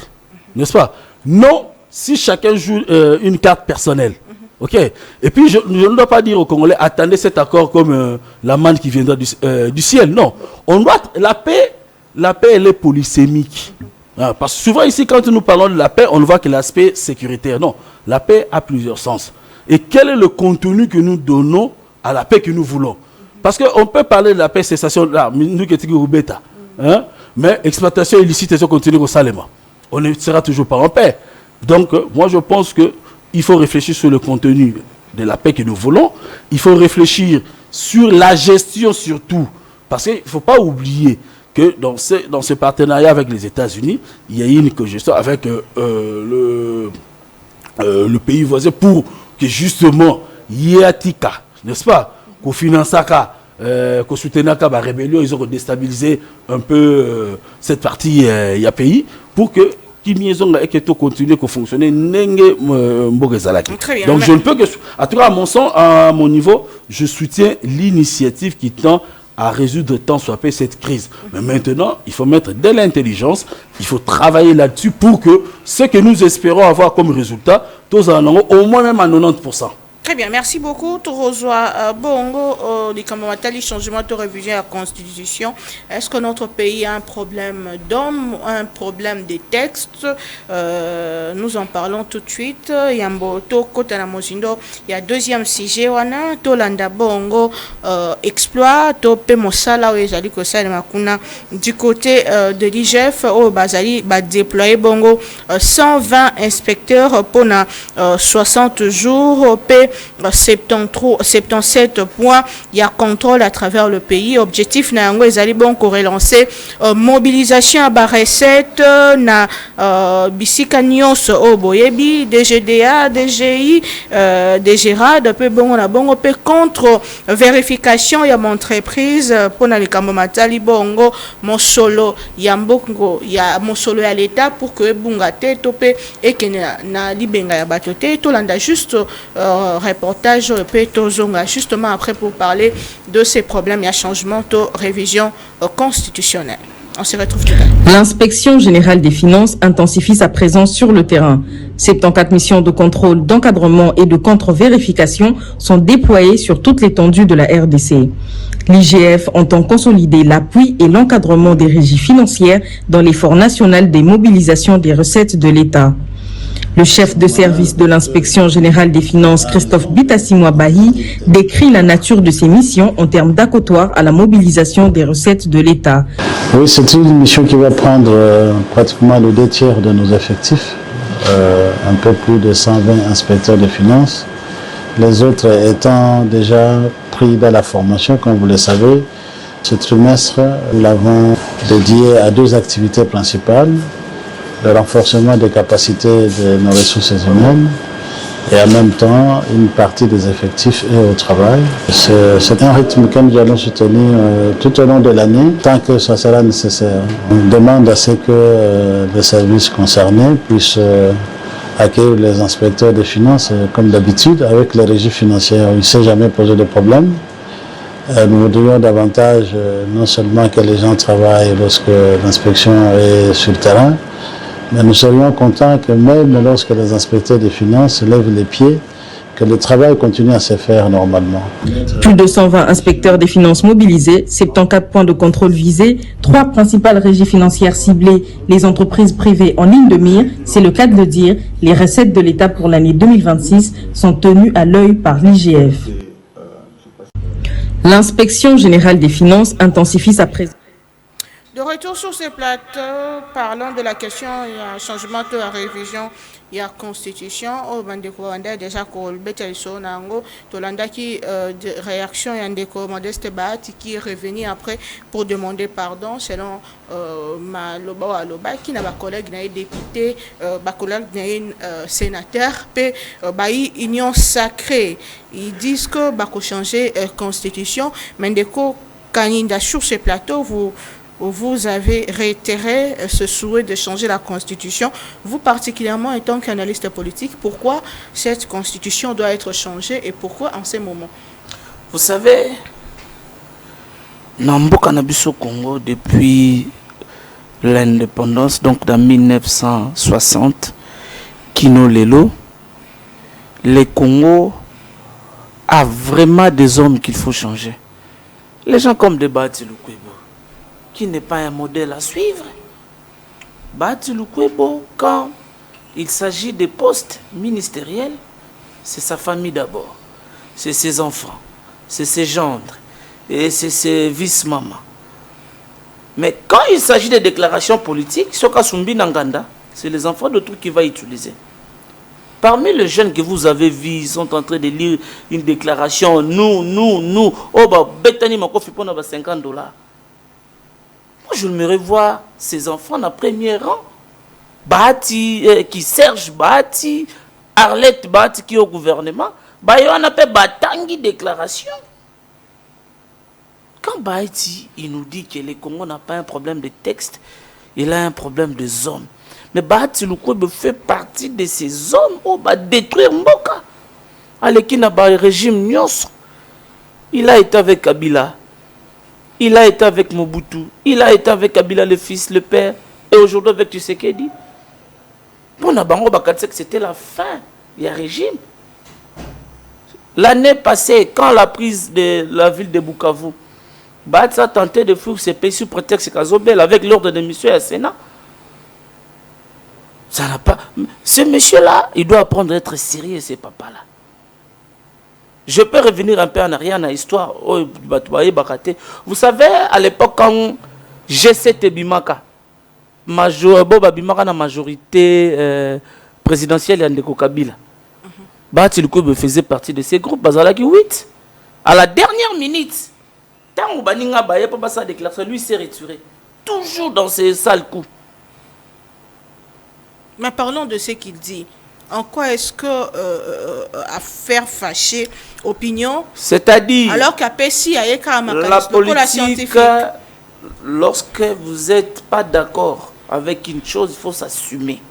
n'est-ce pas? Non, si chacun joue une carte personnelle. Ok. Et puis je ne dois pas dire aux Congolais attendez cet accord comme la manne qui viendra du ciel. Non. On doit la paix elle est polysémique. Parce que souvent ici quand nous parlons de la paix, on ne voit que l'aspect sécuritaire. Non. La paix a plusieurs sens. Et quel est le contenu que nous donnons à la paix que nous voulons? Parce qu'on peut parler de la paix cessation là, mais exploitation illicite et continue au Salema. On ne sera toujours pas en paix. Donc moi je pense que il faut réfléchir sur le contenu de la paix que nous voulons. Il faut réfléchir sur la gestion surtout. Parce qu'il ne faut pas oublier que dans ce partenariat avec les États-Unis, il y a une cogestion avec le pays voisin pour que justement, Yéatika, n'est-ce pas, qu'on finance qu'on soutienne la rébellion, ils ont déstabilisé un peu cette partie du pays pour que continuer à fonctionner. Donc je ne peux que, en tout cas à mon niveau, je soutiens l'initiative qui tend à résoudre tant soit peu cette crise. Mais maintenant, il faut mettre de l'intelligence, il faut travailler là-dessus pour que ce que nous espérons avoir comme résultat, tous en ont au moins même à 90%. Très bien, merci beaucoup. Tourozoa Bongo, les Kamamatali, changement de révision à la Constitution. Est-ce que notre pays a un problème d'hommes, un problème des textes? Nous en parlons tout de suite. Yamboto, Kotana Mozindo, il y a deuxième sujet, wana, Tolanda Bongo, exploit, Tope Mosala, Ezali Kosal Makuna, du côté de l'IGF, au Bazali, va déployer Bongo 120 inspecteurs pour 60 jours, 77 points, il y a contrôle à travers le pays. Objectif na yango ezali bon ko relancer mobilisation à recette na bisika nyonso o boyebi DGDA, DGI, DGRAD pe bongo na bongo pe contre vérification ya entreprise pour na likambo matali bongo mosolo ya mbongo ya mosolo ya l'État pour que bunga te topé et que na libenga ya batote to landa juste reportage Petozonga justement après pour parler de ces problèmes et changement de révision constitutionnelle. On se retrouve tout à l'heure. L'Inspection générale des finances intensifie sa présence sur le terrain. 74 missions de contrôle, d'encadrement et de contre-vérification sont déployées sur toute l'étendue de la RDC. L'IGF entend consolider l'appui et l'encadrement des régies financières dans l'effort national des mobilisations des recettes de l'État. Le chef de service de l'Inspection générale des finances, Christophe Bitassimwa-Bahi, décrit la nature de ces missions en termes d'accotoir à la mobilisation des recettes de l'État. Oui, c'est une mission qui va prendre pratiquement le 2/3 de nos effectifs, un peu plus de 120 inspecteurs de finances. Les autres étant déjà pris dans la formation, comme vous le savez. Ce trimestre, nous l'avons dédié à 2 activités principales. Le renforcement des capacités de nos ressources humaines et en même temps une partie des effectifs et au travail. C'est un rythme que nous allons soutenir tout au long de l'année, tant que ça sera nécessaire. On demande à ce que les services concernés puissent accueillir les inspecteurs des finances, comme d'habitude, avec les régies financières. Il ne s'est jamais posé de problème. Nous voudrions davantage, non seulement que les gens travaillent lorsque l'inspection est sur le terrain, mais nous serions contents que même lorsque les inspecteurs des finances lèvent les pieds, que le travail continue à se faire normalement. Plus de 120 inspecteurs des finances mobilisés, 74 points de contrôle visés, 3 principales régies financières ciblées, les entreprises privées en ligne de mire, c'est le cas de le dire, les recettes de l'État pour l'année 2026 sont tenues à l'œil par l'IGF. L'inspection générale des finances intensifie sa présence. De retour sur ces plateaux, parlons de la question, il y a un changement de la révision, il y a constitution, au Bandeko Rwanda déjà Kolbet Sonango, Tolanda qui réaction et un déco Modeste Bahati qui est revenu après pour demander pardon selon Maloba Aloba qui n'a pas collègue n'a député, pas collègue n'a sénateur, puis baï union sacrée. Ils disent que bako changer constitution, mais déco Kaninda sur ces plateaux vous avez réitéré ce souhait de changer la Constitution. Vous particulièrement, en tant qu'analyste politique, pourquoi cette Constitution doit être changée et pourquoi en ce moment? Vous savez, dans le Cannabis au Congo, depuis l'indépendance, donc dans 1960, Kino Lelo, le Congo a vraiment des hommes qu'il faut changer. Les gens comme de Bahati Lukwebo, qui n'est pas un modèle à suivre. Bahati Lukwebo, quand il s'agit des postes ministériels, c'est sa famille d'abord, c'est ses enfants, c'est ses gendres, et c'est ses vice-mamans. Mais quand il s'agit des déclarations politiques, Sokasumbi Nanganda, c'est les enfants de tout qui va utiliser. Parmi les jeunes que vous avez vus, ils sont en train de lire une déclaration, nous, oh bah, Betani Makofi pour $50. Moi, je me revois ces enfants en premier rang. Bahati, qui Serge Bahati, Arlette Bahati qui est au gouvernement, bah, on appelle Batangi déclaration. Quand Bahati, il nous dit que le Congo n'a pas un problème de texte, il a un problème de hommes. Mais Bahati Lukwebo fait partie de ces hommes qui va détruire Mboka. Aleki na ba régime nyos. Il a été avec Kabila. Il a été avec Mobutu. Il a été avec Kabila le fils, le père. Et aujourd'hui avec Tshisekedi. Pour Nabango Bakatse, c'était la fin. Il y a régime. L'année passée, quand la prise de la ville de Bukavu, Bahati a tenté de fuir ses pays sous prétexte Kazobel avec l'ordre de mission à Sénat. Ça n'a pas. Ce monsieur-là, il doit apprendre à être sérieux, ce papa-là. Je peux revenir un peu en arrière dans l'histoire. Vous savez, à l'époque, quand G7 Bimaka, Boba Bimaka na majorité présidentielle Yandeko Kabila, Bahati Lukwebo faisait partie de ces groupes. Bazalaki 8. À la dernière minute, tant Baninga Baye pour sa déclaration, lui s'est retiré. Toujours dans ces sales coups. Mais parlons de ce qu'il dit. En quoi est-ce que à faire fâcher opinion, c'est-à-dire alors qu'à Pessi, la politique, lorsque vous n'êtes pas d'accord avec une chose, il faut s'assumer.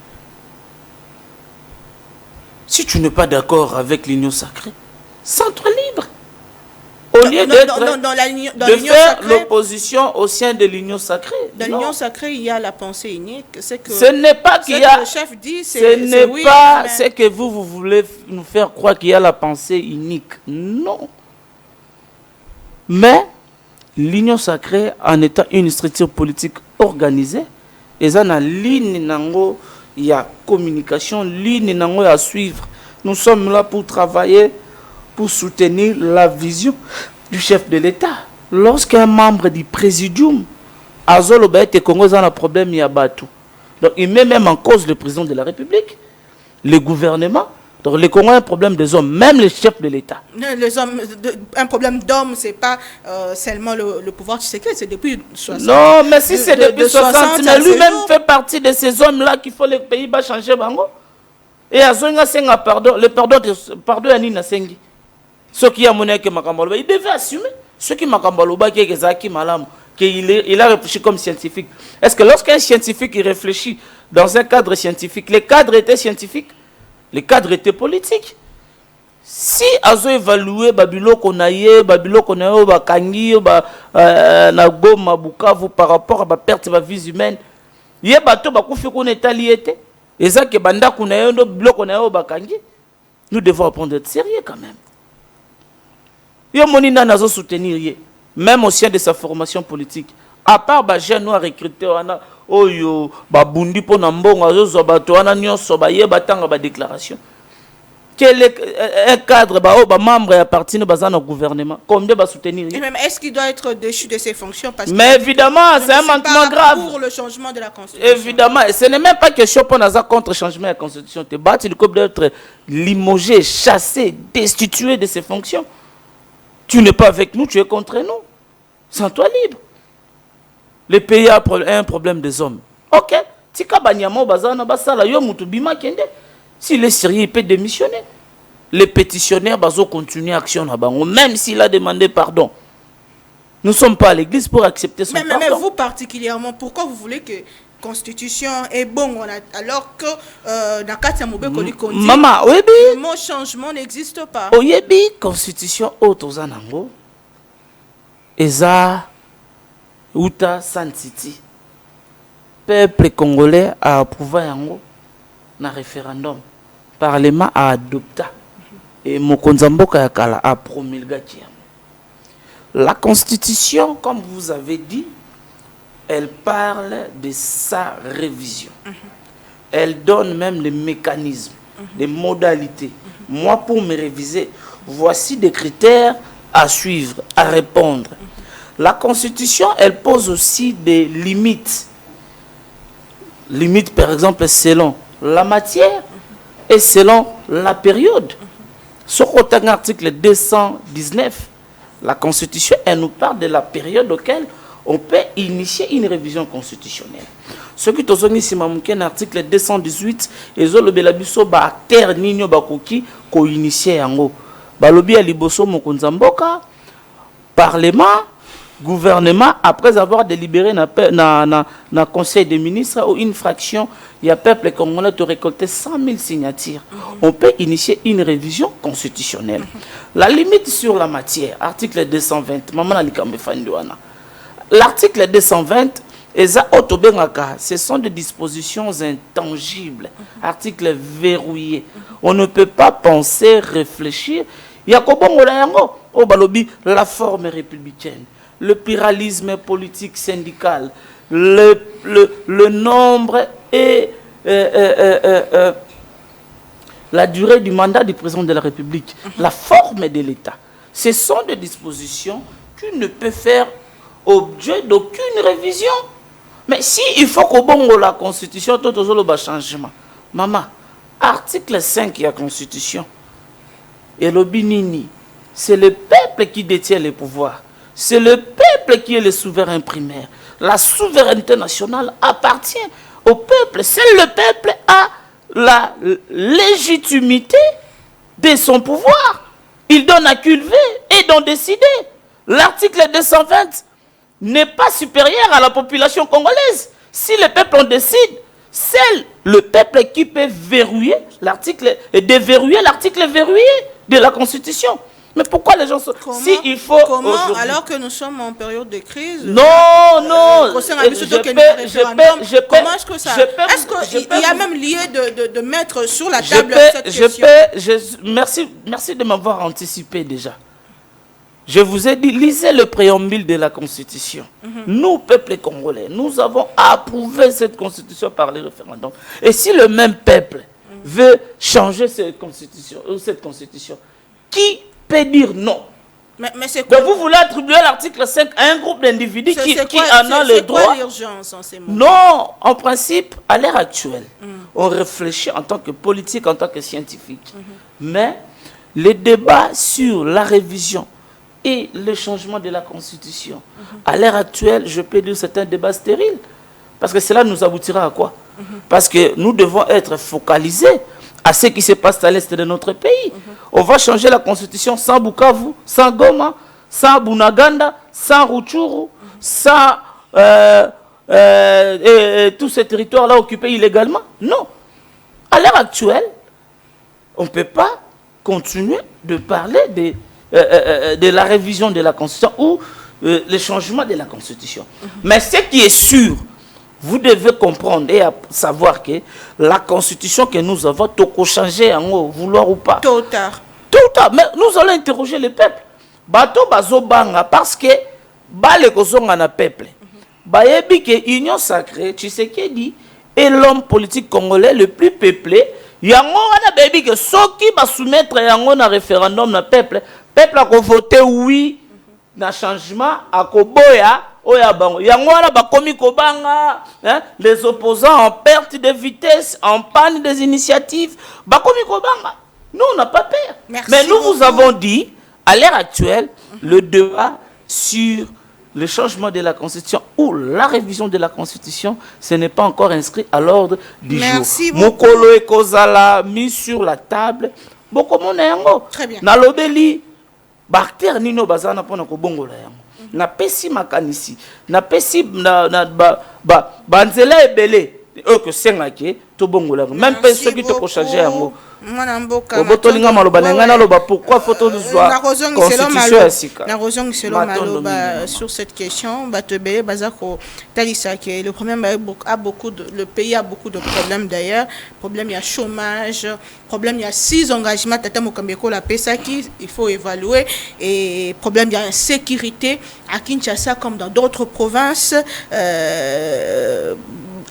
Si tu n'es pas d'accord avec l'union sacrée, centre libre. Au lieu de faire l'opposition au sein de l'union sacrée. Dans l'union sacrée, il y a la pensée unique. Que ce n'est pas qu'il y a. Le chef dit, ce n'est pas ce que vous voulez nous faire croire qu'il y a la pensée unique. Non. Mais l'union sacrée, en étant une structure politique organisée, et ça, dans ligne nango, il y a communication, ligne nango à suivre. Nous sommes là pour travailler, pour soutenir la vision du chef de l'État. Lorsqu'un membre du présidium Azolo Baete Congo a un problème, il y a Batou. Donc il met même en cause le président de la République, le gouvernement. Donc le Congo a un problème des hommes, même les chefs de l'État. Les hommes, un problème d'hommes, c'est pas seulement le pouvoir secret, c'est depuis 60. Non, mais si c'est depuis 60, mais lui-même fait partie de ces hommes-là qu'il faut les Pays-Bas changer bango. Et Azonga Senga pardon, le pardon à Nina Sengi. Ceux qui ont monnaie que Makambaloba, il devait assumer. Ceux qui Makambaloba, qui est Zaki Malam, qu'il a réfléchi comme scientifique. Est-ce que lorsqu'un scientifique il réfléchit dans un cadre scientifique, les cadres étaient scientifiques? Le cadre était politique. Si azo évalué Babiloko naye, Bakangi, na Goma, Bukavu par rapport à la perte de la vie humaine, yé bato bakufi qu'on est allié. Et ça que banda kunaye no Biloko naye Bakangi, nous devons apprendre d'être sérieux quand même. Yo monina nazo soutenir yé, même au sein de sa formation politique. À part ba jeune noir recruté wana oyo babundi po na mbongo azo bato wana nyonso ba ye batanga ba déclaration. Quel est un cadre membre appartient au gouvernement? Combien va soutenir? Et même est-ce qu'il doit être déchu de ses fonctions parce mais évidemment, c'est un manquement grave. Pour le changement de la Constitution. Évidemment, ce n'est même pas question pour nous contre le changement de la Constitution. Il doit être limogé, chassé, destitué de ses fonctions. Tu n'es pas avec nous, tu es contre nous. Sens-toi libre. Le pays a un problème des hommes. Ok. Tika banyamo bazana basala yo mutubima kende. S'il est sérieux, il peut démissionner. Les pétitionnaires vont continuer l'action, même s'il a demandé pardon. Nous ne sommes pas à l'église pour accepter son pardon. Mais vous particulièrement, pourquoi vous voulez que la Constitution est bonne alors que dans Maman, le mot changement n'existe pas? Oyebi, Constitution autre Zanango, Eza, Uta, San City. Peuple congolais a approuvé Yango. Na référendum, Parlement a adopté et Mokonzamboka Yakala a promulgué. La Constitution, comme vous avez dit, elle parle de sa révision. Elle donne même les mécanismes, les modalités. Moi, pour me réviser, voici des critères à suivre, à répondre. La Constitution, elle pose aussi des limites. Limites, par exemple, selon la matière et selon la période. Sur l'article 219, la Constitution, elle nous parle de la période auquel on peut initier une révision constitutionnelle. Ce qui est ici, l'article 218, et le belabiso ba acteur nino bakoki ko initier yango. Balobi a liboso mokonzamboka, parlement, gouvernement, après avoir délibéré na conseil des ministres ou une fraction, il y a peuple congolais de récolter 100 000 signatures. On peut initier une révision constitutionnelle. La limite sur la matière, article 220, l'article 220, ce sont des dispositions intangibles, article verrouillé. On ne peut pas penser, réfléchir. Il y a la forme républicaine, le pluralisme politique syndical, le nombre et la durée du mandat du président de la République, la forme de l'État. Ce sont des dispositions qui ne peuvent faire objet d'aucune révision. Mais si il faut qu'au bon la Constitution, tout le changement. Maman, article 5 de la Constitution, et le Binini, c'est le peuple qui détient le pouvoir. C'est le peuple qui est le souverain primaire. La souveraineté nationale appartient au peuple. Seul le peuple a la légitimité de son pouvoir. Il donne à cultiver et d'en décider. L'article 220 n'est pas supérieur à la population congolaise. Si le peuple en décide, c'est le peuple qui peut verrouiller l'article et déverrouiller l'article verrouillé de la Constitution. Mais pourquoi les gens sont... Si il faut... Comment, alors que nous sommes en période de crise... Non. Comment est-ce que ça... Est-ce qu'il y a même lieu de mettre sur la table cette question? Merci de m'avoir anticipé déjà. Je vous ai dit, lisez le préambule de la Constitution. Nous, peuple congolais, nous avons approuvé cette Constitution par le référendum. Et si le même peuple veut changer cette Constitution, qui peut dire non? Mais c'est quoi? Donc vous voulez attribuer l'article 5 à un groupe d'individus qui en a le droit? C'est quoi l'urgence en ces moments? Non, en principe, à l'heure actuelle, on réfléchit en tant que politique, en tant que scientifique. Mais les débats sur la révision et le changement de la Constitution, à l'heure actuelle, je peux dire que c'est un débat stérile. Parce que cela nous aboutira à quoi? Parce que nous devons être focalisés à ce qui se passe à l'est de notre pays. On va changer la Constitution sans Bukavu, sans Goma, sans Bunaganda, sans Rutshuru, sans tous ces territoires-là occupés illégalement. Non. À l'heure actuelle, on ne peut pas continuer de parler de la révision de la Constitution ou le changement de la Constitution. Mais ce qui est sûr, vous devez comprendre et savoir que la Constitution que nous avons, tout changer en vouloir ou pas. Tôt ou tard. Tôt ou tard. Mais nous allons interroger le peuple. Bato bazobanga parce que bale kozonga na peuple. Bayebi que Union Sacrée, Tshisekedi est l'homme politique congolais le plus peuplé. Yango wana bayebi que soki ba soumettre yango na référendum na peuple a voté oui na changement a koboya oya bango. Yango wana bakomi kobanga, hein, les opposants en perte de vitesse, en panne des initiatives, bakomi kobanga. Nous on n'a pas peur. Merci mais nous beaucoup. vous avons dit à l'heure actuelle, le débat sur le changement de la Constitution ou la révision de la Constitution, ce n'est pas encore inscrit à l'ordre du Merci jour. beaucoup. Mokolo et Kozala mis sur la table. Beaucoup de monde. Très bien. Na lobeli, Barter Nino Bazana pona ko bongola yango. Na pesi makanisi. Na pesi banzela ebele. Eux que sengake to bongola. Même pas ceux qui te ko changer yango. Obotolinga maloba nanga loba pourquoi faut-on soit constitution asika na rozong selo maloba sur cette question batebele bazako talisa que le problème a beaucoup de le pays a beaucoup de problèmes d'ailleurs problème il y a chômage problème il y a 6 engagements tata mokambeko la pesa qui il faut évaluer et problème il y a insécurité à Kinshasa comme dans d'autres provinces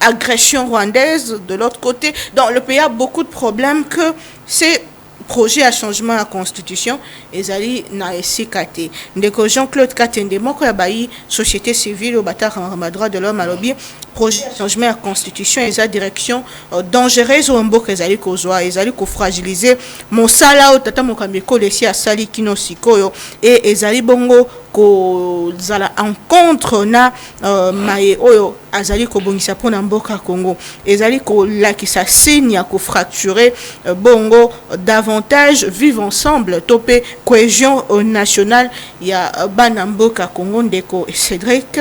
agression rwandaise de l'autre côté. Donc le pays a beaucoup de problèmes que ces projets à changement à la constitution ezali na esikate. Ndeko Jean-Claude Katende moko ya bayi société civile au batard en droit de l'homme à lobby projet de changement à la constitution et sa direction dangereuse au mboka ezali kozwa ezali ko fragiliser mosala o tata mokambeko lesi asali kino sikoyo et ezali bongo ko zala encontre na maye oyo azali ko bongisa pona mboka Congo ezali ko lakisa signe ko fracturer bongo davantage vivre ensemble topé cohésion nationale ya bana mboka Congo ndeko Cédric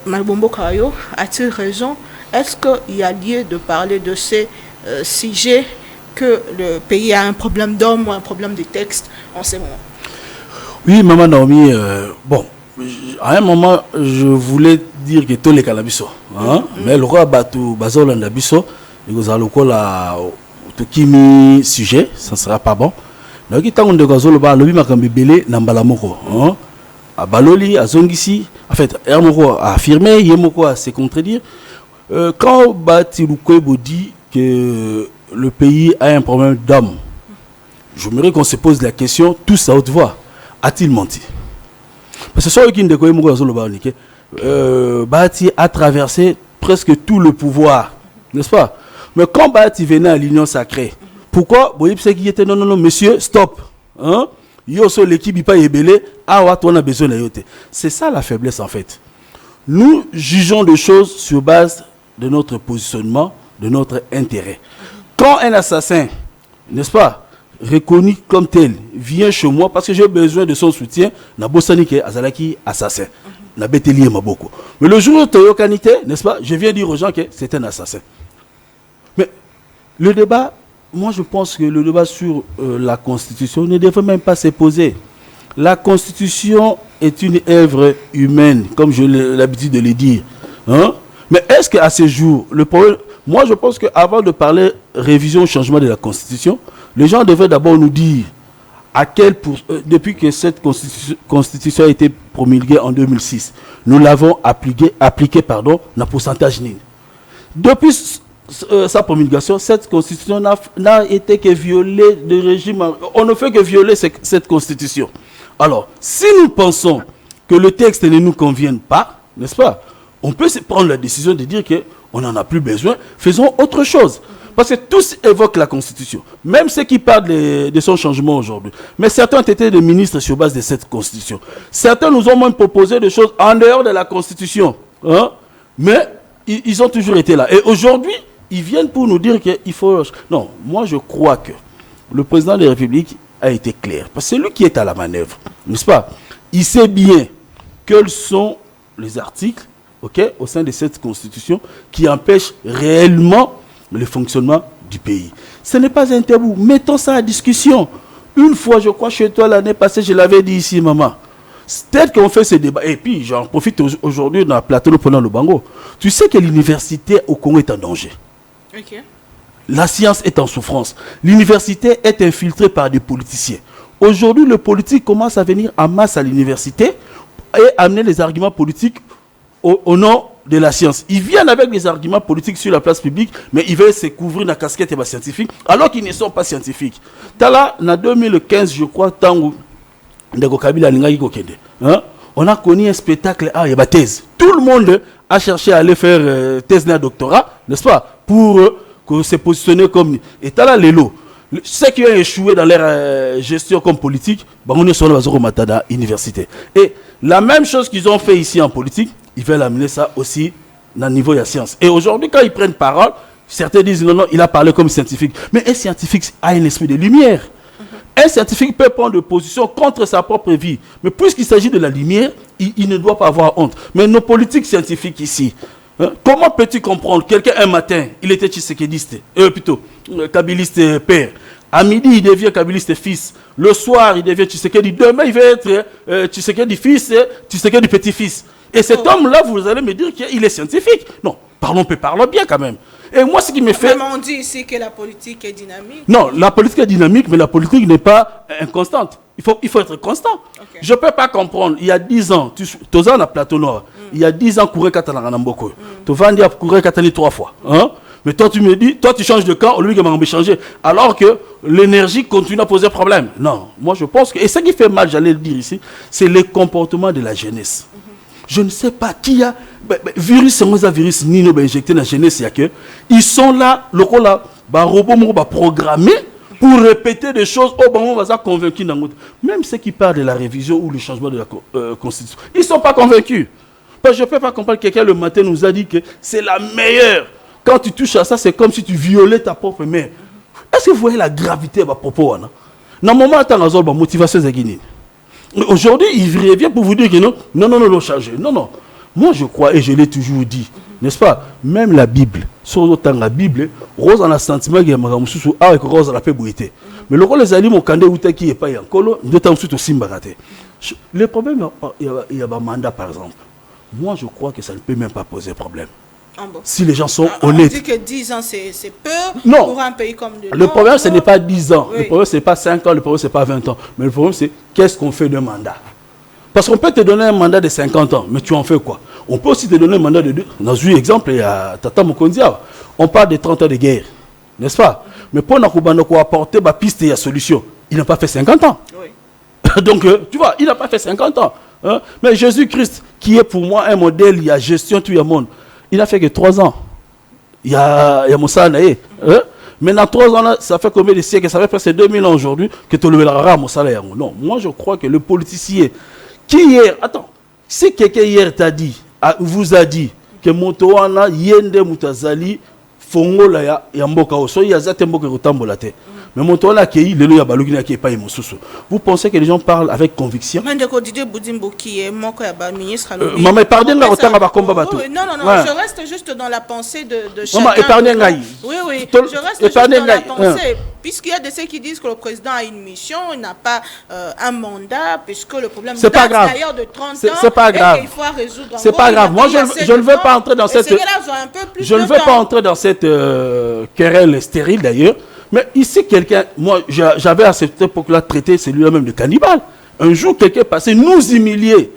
Malbombo Kayo a-t-il raison? Est-ce qu'il y a lieu de parler de ces sujets que le pays a un problème d'homme ou un problème de texte en ce moment? Oui, Maman Naomi, bon, à un moment, je voulais dire que tous les calabiso, hein, mais le roi Batou Bazol Ndabiso, il y a la Tokimi sujet, ça ne sera pas bon. Donc, il y a un gazolo ba lobi makambi belé nambalamoko, hein, à Baloli, à Zongisi, en fait, Hermoko a affirmé, Yemoko a se contredire. Quand Batiloukwebo dit que le pays a un problème d'homme, j'aimerais qu'on se pose la question, tous à haute voix. A-t-il menti? Parce que ce qui Bati a traversé presque tout le pouvoir, n'est-ce pas? Mais quand Bati venait à l'Union Sacrée, pourquoi qui était non, monsieur, stop. Hein? L'équipe pas ébélé, on a besoin de. C'est ça la faiblesse en fait. Nous jugeons des choses sur base de notre positionnement, de notre intérêt. Quand un assassin, n'est-ce pas, reconnu comme tel, vient chez moi parce que j'ai besoin de son soutien, Nabosanike Azalaki assassin. Nabeteli Maboko. Mais le jour où Toyokanité, n'est-ce pas, je viens dire aux gens que c'est un assassin. Mais le débat, moi je pense que le débat sur la Constitution ne devrait même pas se poser. La Constitution est une œuvre humaine, comme j'ai l'habitude de le dire. Hein? Mais est-ce qu'à ce jour, le problème, moi je pense qu'avant de parler révision, changement de la Constitution, les gens devraient d'abord nous dire à quel depuis que cette constitution a été promulguée en 2006, nous l'avons appliqué dans pourcentage nul. Depuis sa promulgation, cette constitution n'a été que violée de régime. On ne fait que violer cette constitution. Alors, si nous pensons que le texte ne nous convienne pas, n'est-ce pas, on peut prendre la décision de dire qu'on n'en a plus besoin, faisons autre chose. Parce que tous évoquent la Constitution, même ceux qui parlent de son changement aujourd'hui. Mais certains ont été des ministres sur base de cette Constitution. Certains nous ont même proposé des choses en dehors de la Constitution. Hein? Mais ils ont toujours été là. Et aujourd'hui, ils viennent pour nous dire qu'il faut... Non, moi je crois que le président de la République a été clair. Parce que c'est lui qui est à la manœuvre, n'est-ce pas? Il sait bien quels sont les articles, okay, au sein de cette Constitution qui empêchent réellement le fonctionnement du pays. Ce n'est pas un tabou. Mettons ça à discussion. Une fois, je crois, chez toi, l'année passée, je l'avais dit ici, maman. Peut-être qu'on fait ce débat. Et puis, j'en profite aujourd'hui dans la plateau pendant le Bango. Tu sais que l'université au Congo est en danger. Ok. La science est en souffrance. L'université est infiltrée par des politiciens. Aujourd'hui, le politique commence à venir en masse à l'université et amener les arguments politiques au nom de la science. Ils viennent avec des arguments politiques sur la place publique, mais ils veulent se couvrir la casquette scientifique, alors qu'ils ne sont pas scientifiques. Là, en 2015, je crois, on a connu un spectacle, il y a thèse. Tout le monde a cherché à aller faire thèse d'un doctorat, n'est-ce pas, pour se positionner comme... Et là, les lots. Ceux qui ont échoué dans leur gestion comme politique, on est sur la université. Et la même chose qu'ils ont fait ici en politique, ils veulent amener ça aussi dans le niveau de la science. Et aujourd'hui, quand ils prennent parole, certains disent non, il a parlé comme scientifique. Mais un scientifique a un esprit de lumière. Un scientifique peut prendre position contre sa propre vie. Mais puisqu'il s'agit de la lumière, il ne doit pas avoir honte. Mais nos politiques scientifiques ici, comment peux-tu comprendre quelqu'un un matin, il était tshisekédiste, plutôt kabiliste père. À midi, il devient kabiliste fils. Le soir, il devient Tshisekedi. Demain, il va être Tshisekedi fils, Tshisekedi petit-fils. Et cet homme-là, vous allez me dire qu'il est scientifique. Non, parlons bien quand même. Et moi, ce qui me fait... On dit ici que la politique est dynamique. Non, la politique est dynamique, mais la politique n'est pas inconstante. Il faut être constant. Okay. Je ne peux pas comprendre. Il y a 10 ans, tu es dans plateau nord. Il y a 10 ans, courir Katana Namboko. Tu vas dire courir Katani 3 fois. Hein? Mais toi, tu me dis, toi, tu changes de camp, lui, il m'a changé. Alors que l'énergie continue à poser problème. Non, moi, je pense que... Et ce qui fait mal, j'allais le dire ici, c'est le comportement de la jeunesse. Je ne sais pas qui a... virus, c'est un virus, ni nous injecté dans la jeunesse, il y a que... Ils sont là, le coup là, robot programmé pour répéter des choses, on va être convaincus. Même ceux qui parlent de la révision ou le changement de la Constitution, ils ne sont pas convaincus. Parce que je ne peux pas comprendre, quelqu'un le matin nous a dit que c'est la meilleure. Quand tu touches à ça, c'est comme si tu violais ta propre mère. Est-ce que vous voyez la gravité de ma propos? Dans le moment où la motivation est guinée. Aujourd'hui, il revient pour vous dire que non, changer. Non. Moi, je crois, et je l'ai toujours dit, n'est-ce pas? Même la Bible, sur autant la Bible, Rose en a sentiment qu'il y a un avec Rose en a fait bouiller. Mais le rôle des alliés, mon candidat qui n'est pas encore, de temps aussi mbarate. Le problème, il y a un mandat, par exemple. Moi, je crois que ça ne peut même pas poser problème. Si les gens sont honnêtes. On dit que 10 ans, c'est peu pour un pays comme le Le problème, ce n'est pas 10 ans. Oui. Le problème, ce n'est pas 5 ans. Le problème, ce n'est pas 20 ans. Mais le problème, c'est qu'est-ce qu'on fait d'un mandat? Parce qu'on peut te donner un mandat de 50 ans, mais tu en fais quoi? On peut aussi te donner un mandat de 2. Dans un exemple, il y a Tata Mokondia. On parle de 30 ans de guerre. N'est-ce pas? Mais pour nous apporter ma piste et la solution, il n'a pas fait 50 ans. Oui. Donc, tu vois, il n'a pas fait 50 ans. Hein? Mais Jésus-Christ, qui est pour moi un modèle, il y a gestion, tout le monde. Il n'a fait que 3 ans. Il y a Moussa Naé. Maintenant, 3 ans, là, ça fait combien de siècles? Ça fait presque 2000 ans aujourd'hui que tu le verras à Moussa Naé. Non, moi je crois que le politicien qui hier... Attends, si quelqu'un hier t'a dit, vous a dit que Motowana, Yende Moutazali, Fongo la ya mboka oso, il y a zate mboka rotambolate. Mais Motowana qui est le Yabalugina qui est pas Mosusu. Vous pensez que les gens parlent avec conviction? Mandeko Didier Boudimbo qui est mon ministre. Maman, pardonne la rotanga ba combat bateau. Non, je reste juste dans la pensée de chacun. Maman, épargnez Ngaï. Oui, je reste juste dans la pensée. Puisqu'il y a de ceux qui disent que le président a une mission, il n'a pas un mandat, puisque le problème date d'ailleurs de 30 ans. C'est pas grave. Il faut résoudre. C'est pas grave. Moi, je ne veux pas entrer dans cette... Je ne veux pas entrer dans cette querelle stérile d'ailleurs. Mais ici, quelqu'un, moi, j'avais à cette époque-là traité celui-là même de cannibale. Un jour, quelqu'un passait nous humilier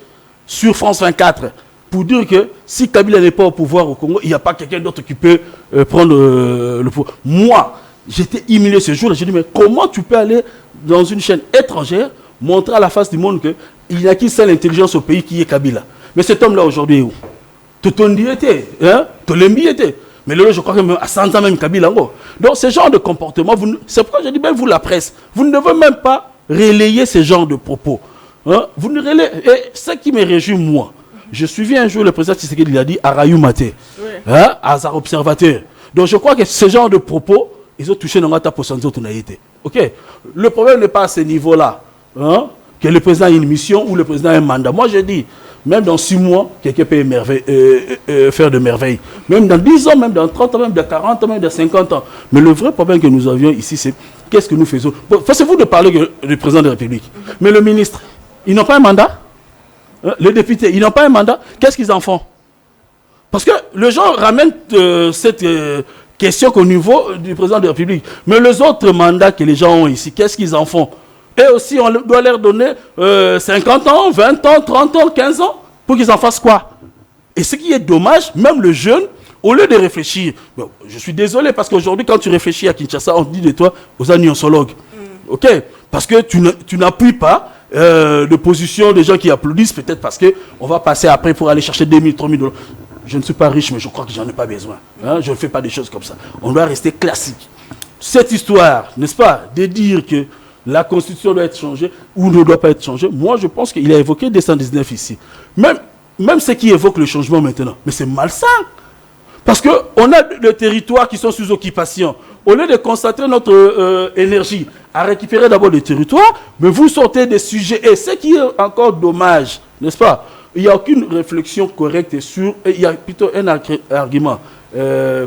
sur France 24 pour dire que si Kabila n'est pas au pouvoir au Congo, il n'y a pas quelqu'un d'autre qui peut prendre le pouvoir. Moi, j'étais humilié ce jour-là. J'ai dit, mais comment tu peux aller dans une chaîne étrangère, montrer à la face du monde qu'il n'y a qu'une seule intelligence au pays qui est Kabila? Mais cet homme-là, aujourd'hui, est où? Totondi était, hein? Tolembi était. Mais là, je crois que même à 100 ans, même Kabila. Donc, ce genre de comportement, c'est pourquoi je dis, même vous, la presse, vous ne devez même pas relayer ce genre de propos. Hein? Vous ne relayez. Et ce qui me réjouit, moi, je suivis un jour le président Tshisekedi, il a dit à Rayou Maté, hein? À Zar Observateur. Donc, je crois que ce genre de propos, ils ont touché dans la table pour s'en dire. Ok. Le problème n'est pas à ce niveau-là. Hein? Que le président a une mission ou le président a un mandat. Moi, je dis, Même dans 6 mois, quelqu'un peut faire de merveilles. Même dans 10 ans, même dans 30 ans, même dans 40 ans, même dans 50 ans. Mais le vrai problème que nous avions ici, c'est qu'est-ce que nous faisons. Bon, forcez-vous de parler du président de la République. Mais le ministre, ils n'ont pas un mandat. Les députés, ils n'ont pas un mandat. Qu'est-ce qu'ils en font? Parce que les gens ramènent cette question qu'au niveau du président de la République. Mais les autres mandats que les gens ont ici, qu'est-ce qu'ils en font? Et aussi, on doit leur donner 50 ans, 20 ans, 30 ans, 15 ans, pour qu'ils en fassent quoi? Et ce qui est dommage, même le jeune, au lieu de réfléchir, bon, je suis désolé, parce qu'aujourd'hui, quand tu réfléchis à Kinshasa, on dit de toi aux annonciologues. OK? Parce que tu n'appuies pas de position des gens qui applaudissent, peut-être parce qu'on va passer après pour aller chercher 2 000, 3 000 $. Je ne suis pas riche, mais je crois que j'en ai pas besoin. Hein? Je ne fais pas des choses comme ça. On doit rester classique. Cette histoire, n'est-ce pas, de dire que la Constitution doit être changée ou ne doit pas être changée, moi je pense qu'il a évoqué 219 ici. Même ceux qui évoquent le changement maintenant, mais c'est malsain. Parce qu'on a des territoires qui sont sous occupation. Au lieu de concentrer notre énergie à récupérer d'abord les territoires, mais vous sortez des sujets. Et ce qui est encore dommage, n'est-ce pas? Il n'y a aucune réflexion correcte sur... Il y a plutôt un argument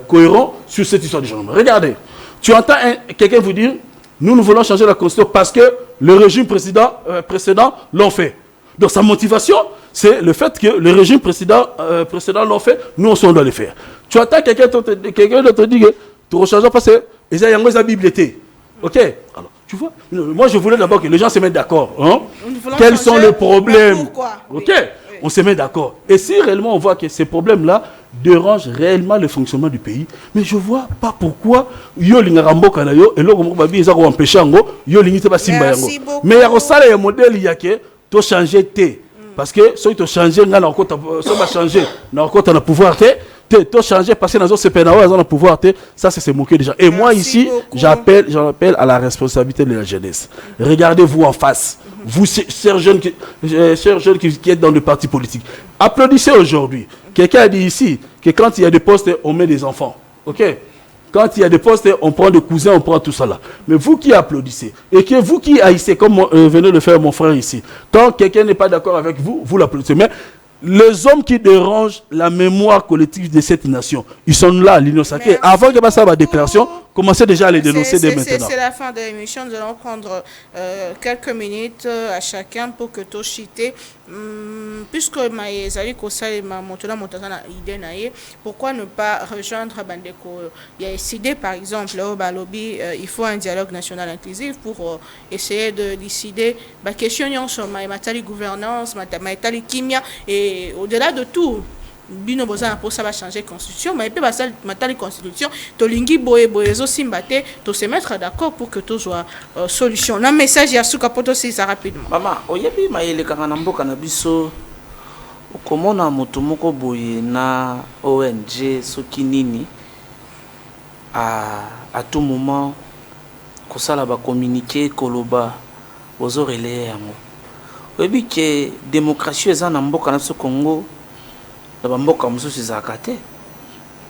cohérent sur cette histoire du changement. Regardez, tu entends quelqu'un vous dire, nous voulons changer la Constitution parce que le régime précédent l'ont fait. Donc sa motivation, c'est le fait que le régime précédent l'ont fait, nous aussi on doit le faire. Tu entends quelqu'un d'autre dire que tu rechanges parce que il y a une bibliothèque. Ok? Alors, tu vois, moi je voulais d'abord que les gens se mettent d'accord. Hein? Quels sont les problèmes? Ok? Oui. On se met d'accord. Et si réellement on voit que ces problèmes-là dérangent réellement le fonctionnement du pays, mais je ne vois pas pourquoi yo lingarambo kanayo et lo babi ils ont empêché ngo yo lingite ba simba yango. Mais il y a ça le modèle il y a que to changer té parce que si tu changer nga na kota so ba changer na kota na pouvoir té to changer parce que dans ce pays na na pouvoir té ça c'est se moquer déjà. Et moi ici j'appelle à la responsabilité de la jeunesse. Regardez-vous en face. Vous, chers jeunes qui êtes dans le parti politique, applaudissez aujourd'hui. Quelqu'un a dit ici que quand il y a des postes, on met des enfants. Ok? Quand il y a des postes, on prend des cousins, on prend tout ça là. Mais vous qui applaudissez, et que vous qui haïssez, comme venait de faire mon frère ici, quand quelqu'un n'est pas d'accord avec vous, vous l'applaudissez. Mais les hommes qui dérangent la mémoire collective de cette nation, ils sont là, l'Innosaké. Avant que ça ma déclaration, commencez déjà à les dénoncer dès maintenant. C'est la fin de l'émission. Nous allons prendre quelques minutes à chacun pour que tu chites. Puisque Maïzali Kosale Montana Montana idée, pourquoi ne pas rejoindre Bandeko? Il y a décidé par exemple au Balobi, il faut un dialogue national inclusif pour essayer de décider la question sur Maïmatali gouvernance, Maïmatali kimia et au-delà de tout. Bino boza pour ça va changer constitution mais peut pas ça matali constitution to lingi boye boyezo simbate to se mettre d'accord pour que tout soit solution. Un message ya suka poto si ça rapidement. Maman, oyebi mayele kanga na mboka na biso okomona moto moko boye na ONG soki nini à tout moment kosala ba communiquer koloba ozo relayer yango. Oyebi ke démocratie eza na mboka na biso Congo Bamboka mususu zakate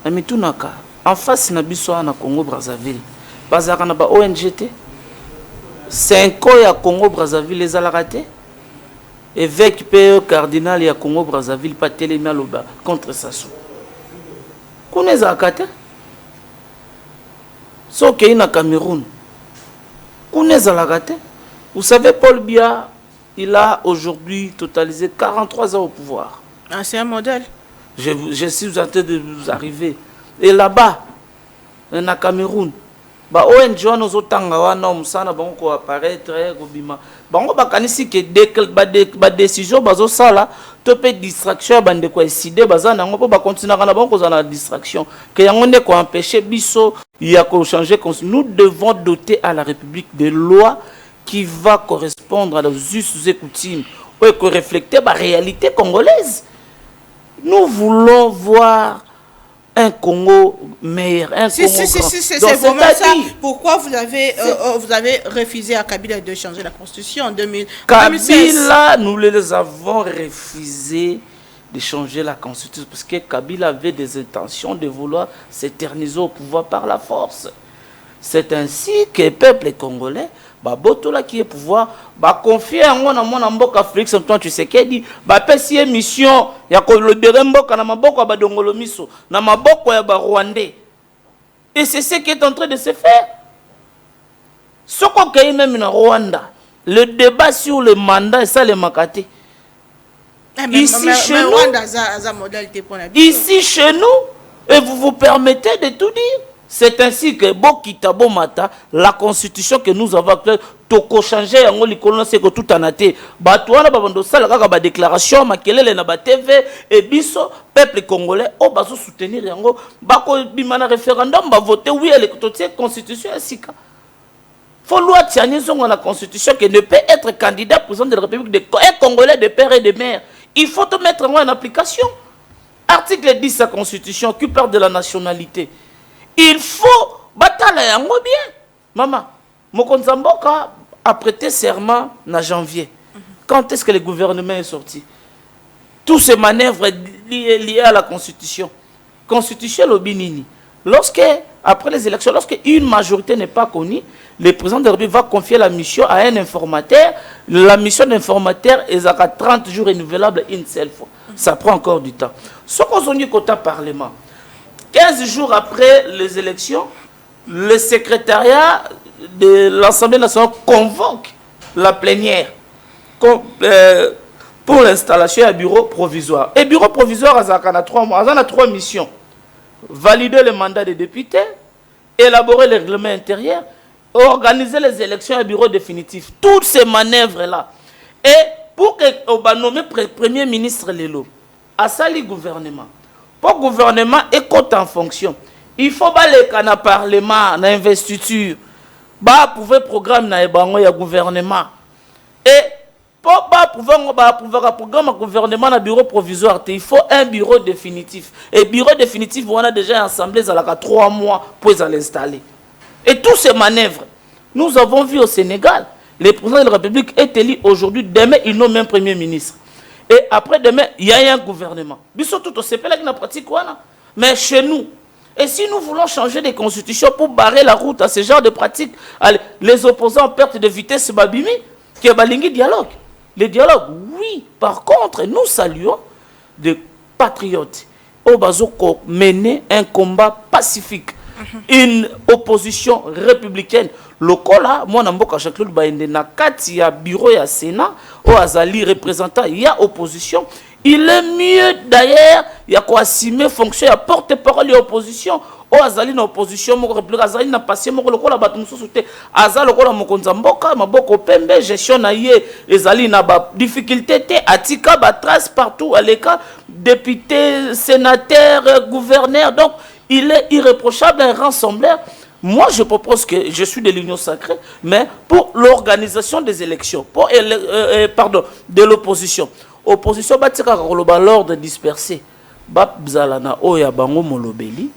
na mitunaka en face na biso na Congo Brazzaville bazaka na ba ONG 5 ans ya Congo Brazzaville les alakate évêque pe cardinal ya Congo Brazzaville pa telemi aloba contre Sassou kuna zakate soke na Cameroun kuna zalakate. Vous savez Paul Biya il a aujourd'hui totalisé 43 ans au pouvoir. Ah, c'est un modèle. Je suis en train de vous arriver. Et là-bas, dans le Cameroun, bah ONG nous otanga wana musana bango ko apparaître ko bima. Bango bakanisi ke ba décision bazo sala to pe distraction bande ko décider bazana ngo ba continuer na bango ko na distraction. Que yango ne ko empêcher biso ya ko changer. Nous devons doter à la République des lois qui va correspondre à nos us et coutumes ou que refléter la réalité congolaise. Nous voulons voir un Congo meilleur, un Congo grand. C'est vraiment ça. Pourquoi vous avez refusé à Kabila de changer la constitution en 2016? Kabila, nous les avons refusé de changer la constitution parce que Kabila avait des intentions de vouloir s'éterniser au pouvoir par la force. C'est ainsi que le peuple congolais babotola qui est pouvoir confier yango na mona mboka Félix Antoine Tshisekedi pesi mission ya kolobere mboka na maboko ya badongolo miso na maboko ya Rwandais. Et c'est ce qui est en train de se faire. Ce qu'on a même en Rwanda, le débat sur le mandat et ça les makate. Ici chez nous, et vous vous permettez de tout dire. C'est ainsi que Bokita Bomata, la constitution que nous avons actuelle, toko changer yango likolo c'est que tout en até. Batouana babando sala kaka ba déclaration makelele na ba TV et biso peuple congolais o bazo soutenir yango bako bimana référendum ba voter oui à la constitution sika. Faut loi tiani zongo la constitution que ne peut être candidat président de la République de congolais de père et de mère. Il faut te mettre en application. Article 10 de la constitution qui parle de la nationalité. Il faut batailler yango bien. Maman, Mokonzamboka a prêté serment en janvier. Quand est-ce que le gouvernement est sorti? Tous ces manœuvres liées à la constitution. Constitution l'obinini. Lorsque, après les élections, lorsque une majorité n'est pas connue, le président de la République va confier la mission à un informateur. La mission d'informateur est à 30 jours renouvelable une seule fois. Ça prend encore du temps. Ce qu'on a dit côté Parlement. 15 jours après les élections, le secrétariat de l'Assemblée nationale convoque la plénière pour l'installation d'un bureau provisoire. Et bureau provisoire, il y a 3 mois, il y a 3 missions. Valider le mandat des députés, élaborer le règlement intérieur, organiser les élections à bureau définitif. Toutes ces manœuvres-là. Et pour que on nomme Premier ministre Lelo, à sali gouvernement. Pour le gouvernement est en fonction. Il faut que le Parlement, l'investiture, pouvoir programme na le gouvernement. Et pour pouvoir programme gouvernement na bureau provisoire, il faut un bureau définitif. Et bureau définitif, on a déjà assemblé à 3 mois pour l'installer. Et toutes ces manœuvres, nous avons vu au Sénégal, le président de la République est élu aujourd'hui, demain il nomme un premier ministre. Et après demain, il y a un gouvernement. Mais chez nous, et si nous voulons changer des constitutions pour barrer la route à ce genre de pratiques, les opposants en perte de vitesse, babimi, qui est balingui dialogue. Le dialogue, oui. Par contre, nous saluons des patriotes au Bazoko mener un combat pacifique. Une opposition républicaine. Le là, moi, je suis il y a bureau, il y a Sénat, au Azali représentant, il y a opposition. Il est mieux d'ailleurs, il y a quoi assumer fonction, il y a porte-parole de l'opposition. Au Azali na opposition, mon république, Azali na passé, mon lokola batum souté. Azali lokola mokonzamboka, maboko pembe, gestion na yé, Azali na ba difficulté té, atika ba trace partout, à l'écart, député, sénateur, gouverneur. Donc, il est irréprochable, un rassembleur. Moi, je propose que je suis de l'Union sacrée, mais pour l'organisation des élections, pour, de l'opposition. Opposition, l'ordre dispersé. Babzalana oya bango molobeli.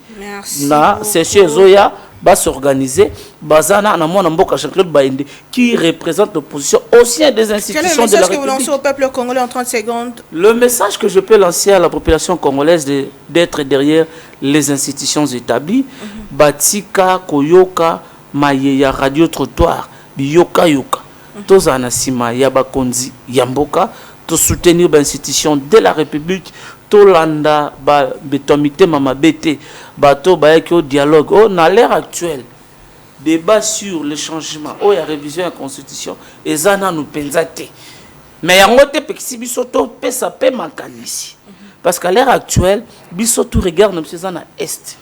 Na session zoya va s'organiser. Bazana na mona mboka Jean-Claude Baïndé qui représente l'opposition au sein des institutions de la République. Quel est le message que vous lancez au peuple congolais en 30 secondes? Le message que je peux lancer à la population congolaise d'être derrière les institutions établies. Batika koyoka mayeya radio trottoir biyoka yoka. Tozana sima yabakonzi yamboka to soutenir l'institution de la République. Tolanda ba betomité mama bete bato ba au dialogue oh na l'ère actuelle débat sur le changement oh ya révision de la constitution et zana nous penzate mais yango te pexi biso to pesa pe makanisi parce qu'à l'ère actuelle biso tout regarde na zana est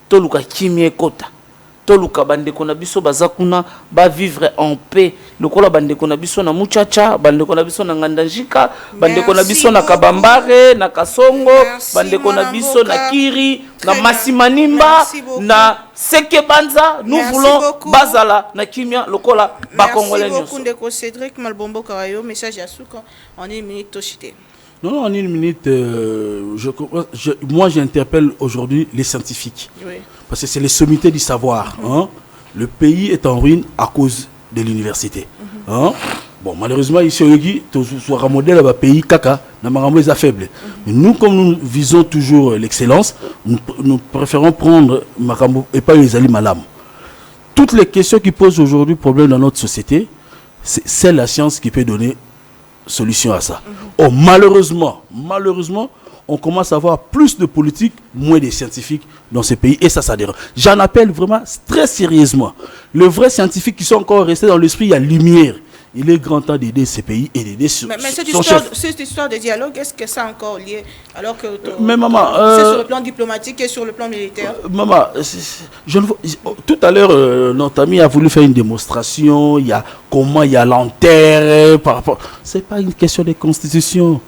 to luka kimie kota to luka bande kona biso bazakuna ba vivre en paix lokola bande kona biso na muchacha bande kona biso na ngandanjika bande kona biso na kabambare na kasongo bande kona biso na kiri na masimanimba na seke banza nous voulons bazala na kimia lokola ba congolais nyonso. Merci beaucoup Cédric Malbombo Karayo message ya suka en une minute toshité. Non, en une minute, moi j'interpelle aujourd'hui les scientifiques. Oui. Parce que c'est les sommités du savoir. Hein? Le pays est en ruine à cause de l'université. Hein? Bon, malheureusement, ici au Yogi, sur un modèle de pays caca, nous est faible. Mais nous, comme nous visons toujours l'excellence, nous préférons prendre Makambo et pas les Ali Malam. toutes les questions qui posent aujourd'hui problème dans notre société, c'est la science qui peut donner solution à ça. Oh, malheureusement, on commence à avoir plus de politiques, moins de scientifiques dans ces pays, et ça dérange. J'en appelle vraiment très sérieusement. Les vrais scientifiques qui sont encore restés dans l'esprit, il y a lumière. Il est grand temps d'aider ces pays et d'aider son chef. Cette histoire de dialogue, est-ce que ça a encore lié alors que mais maman, c'est sur le plan diplomatique et sur le plan militaire? Maman, tout à l'heure, notre ami a voulu faire une démonstration. Il y a comment il y a l'enterre par rapport. C'est pas une question de constitution.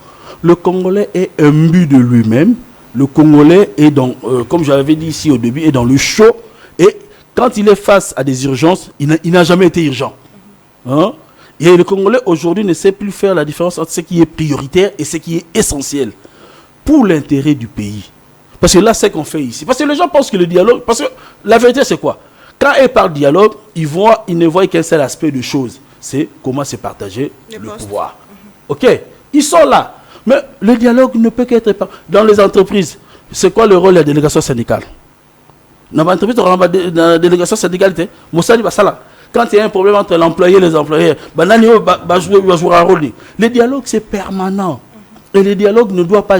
Le Congolais est imbu de lui-même. Le Congolais est dans, comme je l'avais dit ici au début, est dans le chaud. Et quand il est face à des urgences, il n'a jamais été urgent. Hein? Et le Congolais aujourd'hui ne sait plus faire la différence entre ce qui est prioritaire et ce qui est essentiel pour l'intérêt du pays. Parce que là, c'est ce qu'on fait ici. Parce que les gens pensent que le dialogue... Parce que la vérité, c'est quoi? Quand ils parlent de dialogue, ils ne voient qu'un seul aspect de choses. C'est comment se partager le pouvoir. OK? Ils sont là. Mais le dialogue ne peut qu'être... Dans les entreprises, c'est quoi le rôle de la délégation syndicale? Dans l'entreprise, dans la délégation syndicale, Moussali Bassala. Quand il y a un problème entre l'employé et les employés, va jouer un rôle. Le dialogue, c'est permanent. Et le dialogue ne doit pas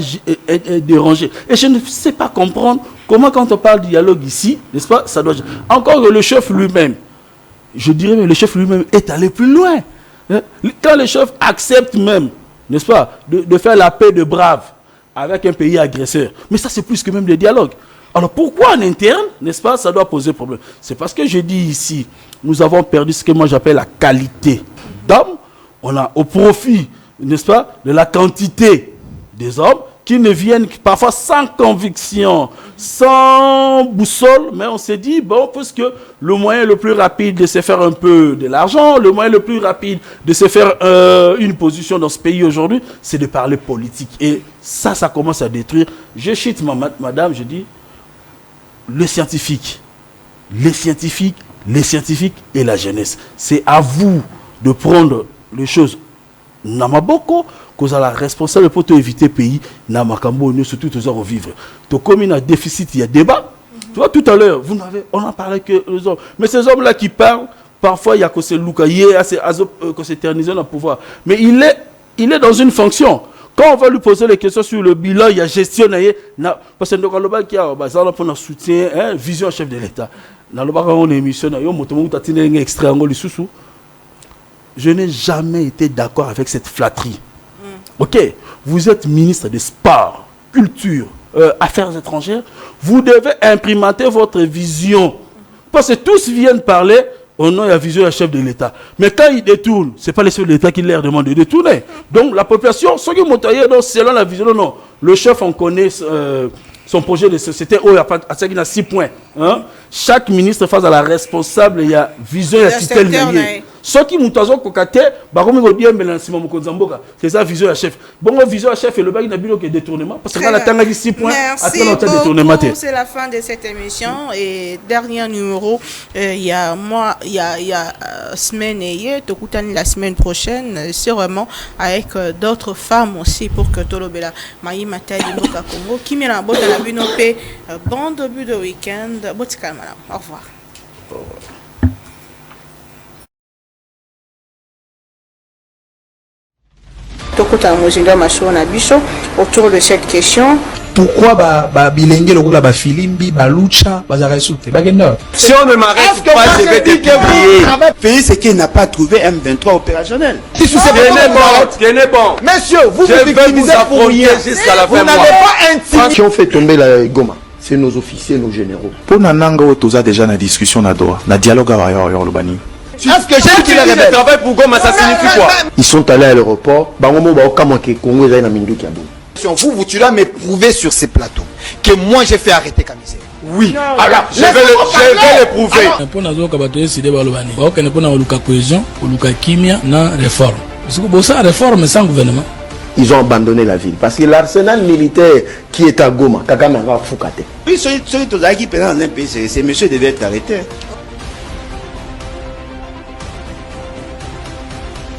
déranger. Et je ne sais pas comprendre comment, quand on parle de dialogue ici, n'est-ce pas, ça doit... Encore que le chef lui-même, je dirais même, le chef lui-même est allé plus loin. Quand le chef accepte même, n'est-ce pas, de faire la paix de brave avec un pays agresseur. Mais ça, c'est plus que même le dialogue. Alors pourquoi en interne, n'est-ce pas, ça doit poser problème? C'est parce que je dis ici, nous avons perdu ce que moi j'appelle la qualité d'hommes. On a au profit, n'est-ce pas, de la quantité des hommes qui ne viennent parfois sans conviction, sans boussole, mais on s'est dit, bon, puisque le moyen le plus rapide de se faire un peu de l'argent, le moyen le plus rapide de se faire une position dans ce pays aujourd'hui, c'est de parler politique. Et ça commence à détruire. Je chute madame, je dis, les scientifiques et la jeunesse. C'est à vous de prendre les choses. Namaboko, que vous avez la responsable pour éviter le pays, Namakambo, surtout tous en vivre. Donc, comme il y a un déficit, il y a débat. Tu vois, tout à l'heure, on en parlait que les hommes. Mais ces hommes-là qui parlent, parfois, il y a que c'est Loukaye, que c'est éternisé dans le pouvoir. Mais il est dans une fonction. Quand on va lui poser les questions sur le bilan, il y a gestionnaire. Parce que nous avons qui a un soutien, vision chef de l'État. Dans le émission, je n'ai jamais été d'accord avec cette flatterie. Ok, vous êtes ministre des Sports, Culture, Affaires étrangères. Vous devez imprimenter votre vision. Parce que tous viennent parler au nom de la vision du chef de l'État. Mais quand ils détournent, ce n'est pas le chef de l'État qui leur demande de détourner. Donc la population, ceux qui ont selon la vision, non. Le chef, on connaît son projet de société, il y a 6 points. Hein? Chaque ministre face à la responsable, il y a vision, il y a système. Ceux qui m'ont cocaté, c'est ça vision à chef. Bon, vision à chef et le bac n'a plus que détournement. Parce que là, la 6 points, merci beaucoup. C'est la fin de cette émission. Et dernier numéro, il y a semaine et la semaine prochaine, c'est vraiment avec d'autres femmes aussi pour que Tolobela Maï Matali Moka Congo qui met la botte à la bunopé. Bon début de week-end. Au revoir. Autour de cette question. Pourquoi bilenge lokola ba filimbi ba lucha bazara soute bagenda? Si on ne m'arrête pas, je vais te publier. Pays c'est qu'il n'a pas trouvé M23 opérationnel. Tenez bon. Messieurs, vous je vais vous affronter jusqu'à la fin. Vous n'avez pas un qui ont fait tomber la Goma, c'est nos officiers, nos généraux. Pour Nananga Otoza déjà na discussion na Doha, na dialogue à Yorubani. Est-ce que j'ai dit le travail pour Goma, ça signifie quoi? Ils sont allés à l'aéroport. Bangomo ba okamanke Congo eza na mindu kiabo. Vous tu dois me prouver sur ces plateaux que moi j'ai fait arrêter Kamisé. Oui. Alors, je vais le prouver. Pour nous kabato décider balobani. Ba okene pona oluka cohésion, oluka kimia na réforme. Parce que bossa réforme sans gouvernement. Ils ont abandonné la ville parce que l'arsenal militaire qui est à Goma, Kagame va Fukate. Oui, ceux qui sont dans un pays, ces messieurs devaient être arrêtés.